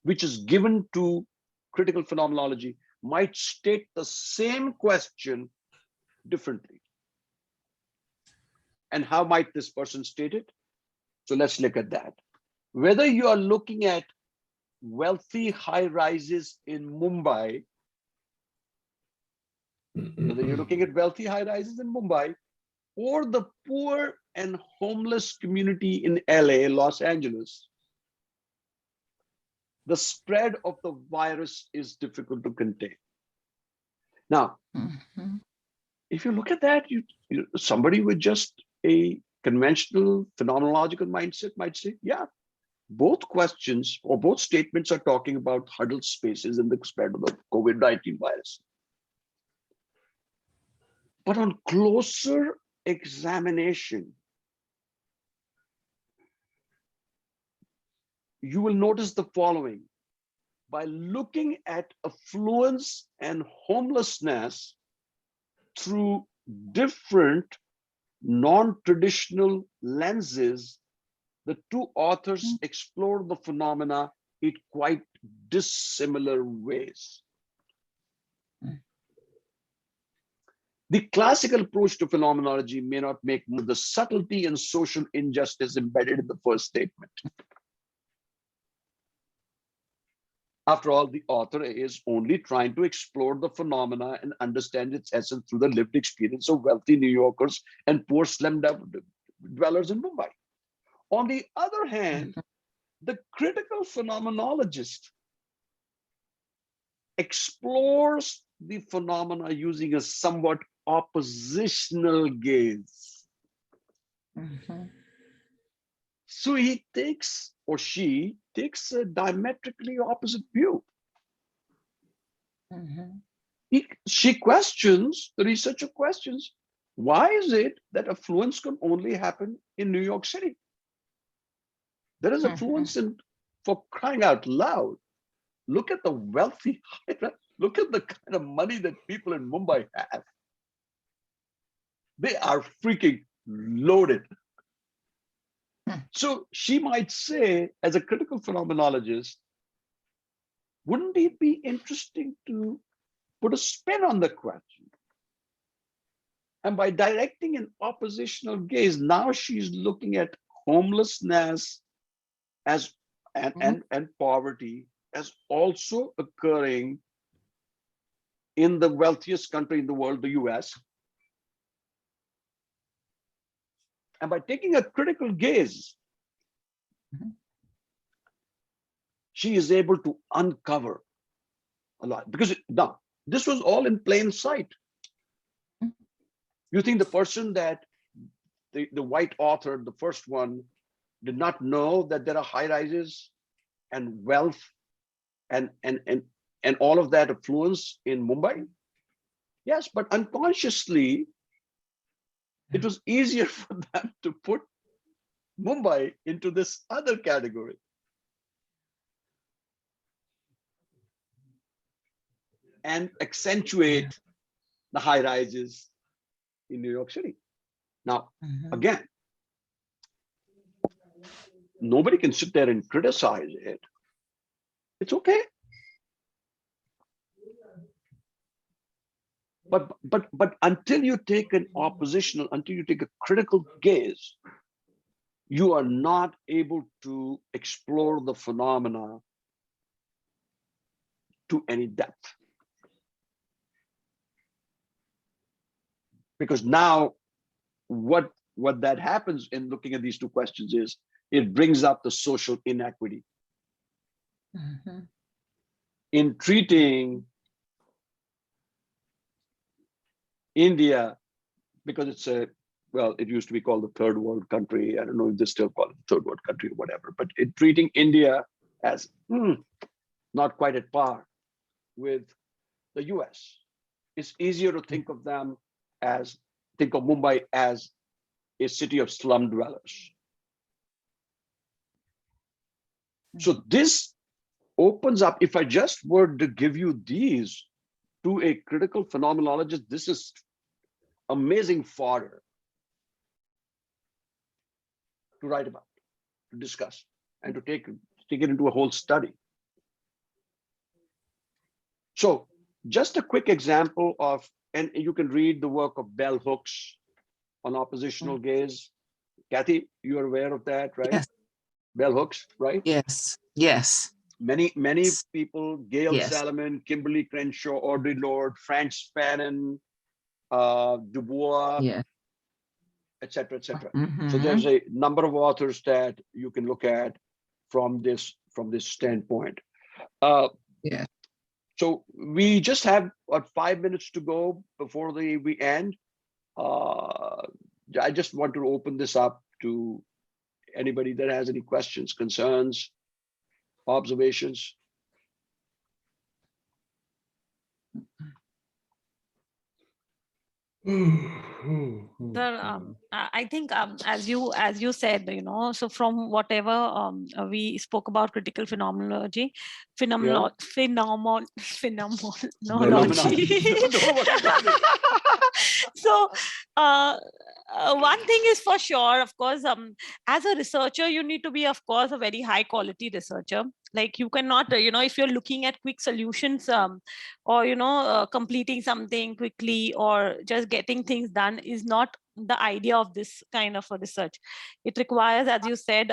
which is given to critical phenomenology, might state the same question differently. And how might this person state it? So let's look at that. Whether you are looking at wealthy high rises in Mumbai, whether you're looking at wealthy high rises in Mumbai, or the poor and homeless community in LA, Los Angeles, the spread of the virus is difficult to contain. Now, if you look at that, somebody with just a conventional phenomenological mindset might say, yeah, both questions or both statements are talking about huddled spaces and the spread of the COVID-19 virus. But on closer examination, you will notice the following. By looking at affluence and homelessness through different non-traditional lenses, the two authors explore the phenomena in quite dissimilar ways. The classical approach to phenomenology may not make the subtlety and social injustice embedded in the first statement. After all, the author is only trying to explore the phenomena and understand its essence through the lived experience of wealthy New Yorkers and poor slum dwellers in Mumbai. On the other hand, the critical phenomenologist explores the phenomena using a somewhat oppositional gaze. So he takes, or she takes, a diametrically opposite view. She questions, the researcher questions, why is it that affluence can only happen in New York City? There is affluence in, for crying out loud. Look at the wealthy, look at the kind of money that people in Mumbai have. They are freaking loaded. So she might say, as a critical phenomenologist, wouldn't it be interesting to put a spin on the question? And by directing an oppositional gaze, now she's looking at homelessness as and poverty as also occurring in the wealthiest country in the world, the US. And by taking a critical gaze, she is able to uncover a lot. Because now, this was all in plain sight. You think the person that, the white author, the first one, did not know that there are high rises and wealth and all of that affluence in Mumbai? Yes, but unconsciously, it was easier for them to put Mumbai into this other category. and accentuate the high rises in New York City. Now, again, nobody can sit there and criticize it. It's okay. But until you take an oppositional, until you take a critical gaze, you are not able to explore the phenomena to any depth. Because now what that happens in looking at these two questions is it brings up the social inequity. In treating India, because it's a, well, it used to be called the third world country. I don't know if they still call it the third world country or whatever, but in treating India as not quite at par with the US, it's easier to think of them as, think of Mumbai as a city of slum dwellers. So this opens up, if I just were to give you these to a critical phenomenologist, this is amazing fodder to write about, to discuss, and to take it into a whole study. So just a quick example of, and you can read the work of Bell Hooks on oppositional gaze. Kathy, you are aware of that, right?
Yes.
Bell Hooks, right?
Yes. Yes.
Many people, Gail Salomon, Kimberly Crenshaw, Audre Lorde, Franz Fanon, Du Bois, etc., etc. So there's a number of authors that you can look at from this standpoint. So we just have 5 minutes to go before we end. I just want to open this up to anybody that has any questions, concerns, observations.
Sir, I think as you said, so from whatever we spoke about critical phenomenology, phenomenology. So one thing is for sure, of course, as a researcher, you need to be, of course, a very high quality researcher. Like you cannot, if you're looking at quick solutions or, completing something quickly or just getting things done is not the idea of this kind of a research. It requires, as you said,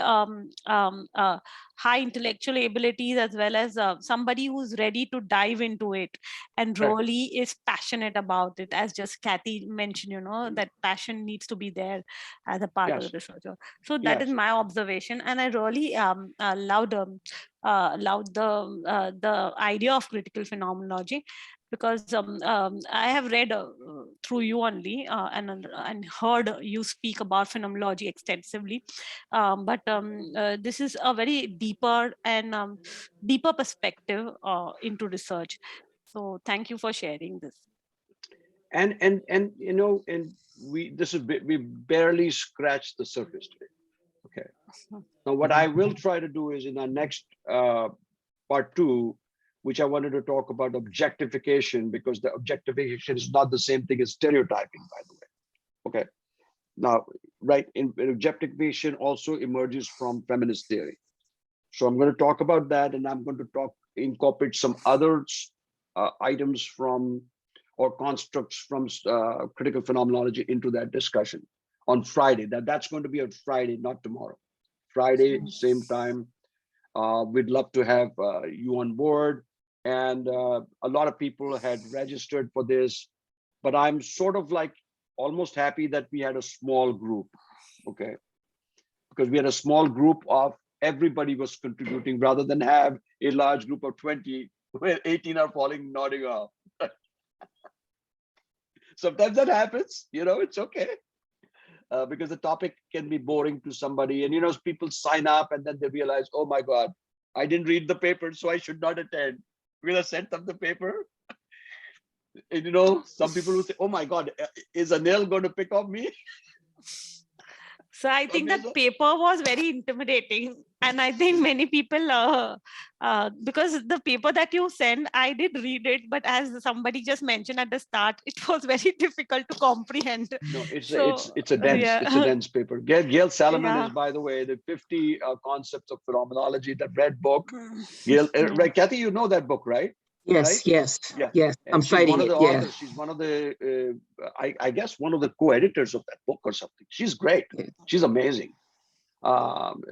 high intellectual abilities as well as somebody who's ready to dive into it and really is passionate about it. As just Kathy mentioned, that passion needs to be there as a part of the researcher. So that is my observation, and I really loved the idea of critical phenomenology, because I have read through you only and heard you speak about phenomenology extensively, but this is a very deeper and deeper perspective into research. So thank you for sharing this.
And we barely scratched the surface today. Okay. Now what I will try to do is in our next part 2, which I wanted to talk about objectification, because the objectification is not the same thing as stereotyping, by the way. Okay. Now, right, in objectification also emerges from feminist theory. So I'm going to talk about that, and I'm going to incorporate some other items from or constructs from critical phenomenology into that discussion on Friday. That's going to be on Friday, not tomorrow. Friday, same time. We'd love to have you on board. And a lot of people had registered for this, but I'm sort of like almost happy that we had a small group, okay? Because we had a small group of everybody was contributing rather than have a large group of 20 where 18 are falling, nodding off. Sometimes that happens, it's okay. Because the topic can be boring to somebody, and people sign up and then they realize, oh my God, I didn't read the paper, so I should not attend. We'll have sent them the paper. And some people will say, oh my God, is Anil going to pick on me?
So I think that paper was very intimidating. And I think many people, because the paper that you sent, I did read it, but as somebody just mentioned at the start, it was very difficult to comprehend.
No, it's
So,
a dense, it's a
yeah,
dense paper. Gail Salomon is,
yeah.
by the way, the 50 concepts of phenomenology, that red book. Gail,
Yeah.
right, Kathy, you know that book, right? Right?
Yes, yes,
Yeah.
yes. I'm
And she's one
citing
of
it.
the
Yeah.
authors. She's one of the, I guess, one of the co-editors of that book or something. She's great.
Yeah.
She's amazing.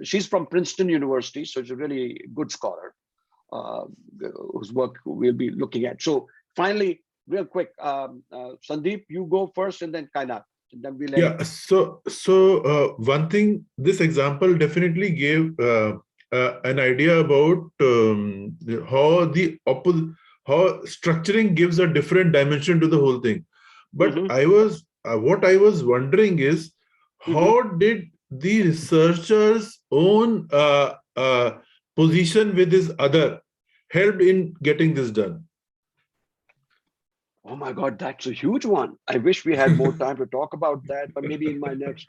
She's from Princeton University, so she's a really good scholar uh, whose work we'll be looking at. So finally, real quick, Sandeep, you go first, and then Kainat, and then we'll end.
Yeah. So one thing, this example definitely gave an idea about how how structuring gives a different dimension to the whole thing. But what I was wondering is, how did the researcher's own position with his other helped in getting this done?
Oh my God, that's a huge one. I wish we had more time to talk about that, but maybe in my next,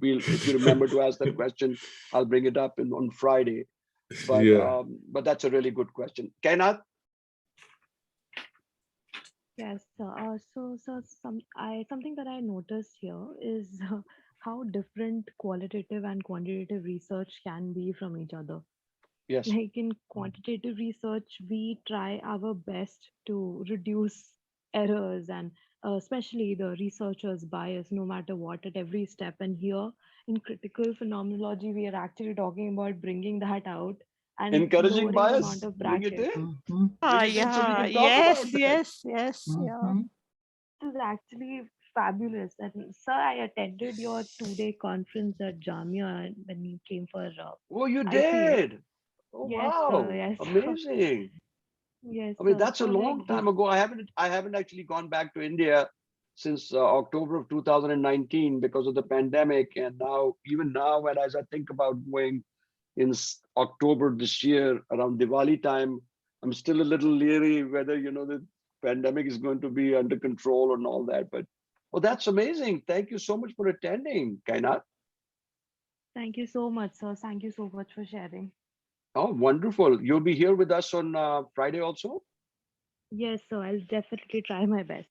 if you remember to ask that question, I'll bring it up on Friday. But
Yeah.
but that's a really good question. Kainat?
Yes. Something that I noticed here is how different qualitative and quantitative research can be from each other.
Yes.
Like in quantitative research, we try our best to reduce errors and especially the researcher's bias, no matter what, at every step. And here in critical phenomenology, we are actually talking about bringing that out and
Encouraging
lowering the amount
bias,
of
bring it
brackets.
in.
Ah,
Bring it in so we
yeah,
can talk
yes,
about that.
yes, yes, yeah.
This is actually fabulous. And sir, I attended your 2-day conference at Jamia when you came for
Oh, you
IPS.
did? Oh,
Yes, sir.
wow.
Yes, sir.
Amazing.
Yes,
I mean,
sir.
that's a
So like
long
this.
time ago. I haven't actually gone back to India since October of 2019 because of the pandemic. And now, even now, when as I think about going in October this year around Diwali time, I'm still a little leery whether, the pandemic is going to be under control and all that. But, oh, that's amazing. Thank you so much for attending, Kainat.
Thank you so much, sir. Thank you so much for sharing.
Oh, wonderful. You'll be here with us on Friday also?
Yes, sir. I'll definitely try my best.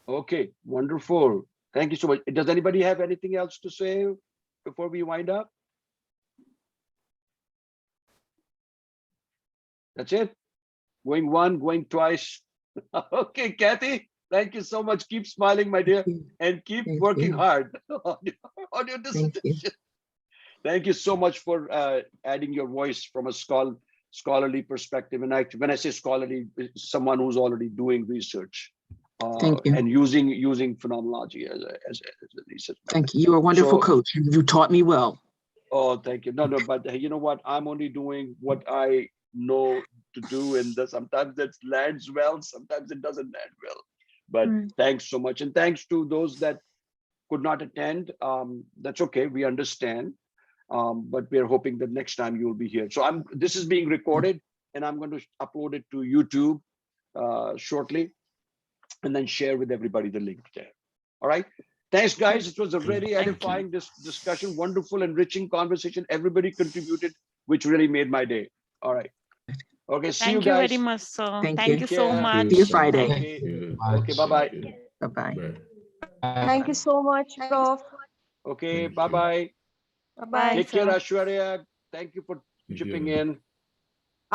Okay, wonderful. Thank you so much. Does anybody have anything else to say before we wind up? That's it. Going one, going twice. Okay, Kathy, thank you so much. Keep smiling, my dear, and keep
Thank
working
you.
hard on your
Thank you.
dissertation. Thank you so much for adding your voice from a scholarly perspective. And when I say scholarly, it's someone who's already doing research
Thank you.
and using phenomenology as a research method.
Thank you. You're a wonderful
So,
coach. You taught me well.
oh, thank you. No, but you know what? I'm only doing what I know to do, and sometimes that lands well, sometimes it doesn't land well. But thanks so much, and thanks to those that could not attend. That's okay. We understand. But we're hoping that next time you'll be here. So this is being recorded, and I'm going to upload it to YouTube shortly, and then share with everybody the link there. All right. Thanks, guys. It was a very edifying discussion, wonderful, enriching conversation. Everybody contributed, which really made my day. All right. Okay. See you
Thank you
guys.
very much, sir.
Thank
Thank
you.
you so
Care.
much.
See you Friday.
Okay. Okay. Bye-bye.
Bye-bye.
Thank you so much, Prof.
Okay. Bye-bye.
Bye-bye.
Take care,
sir.
Ashwarya. Thank you for chipping in.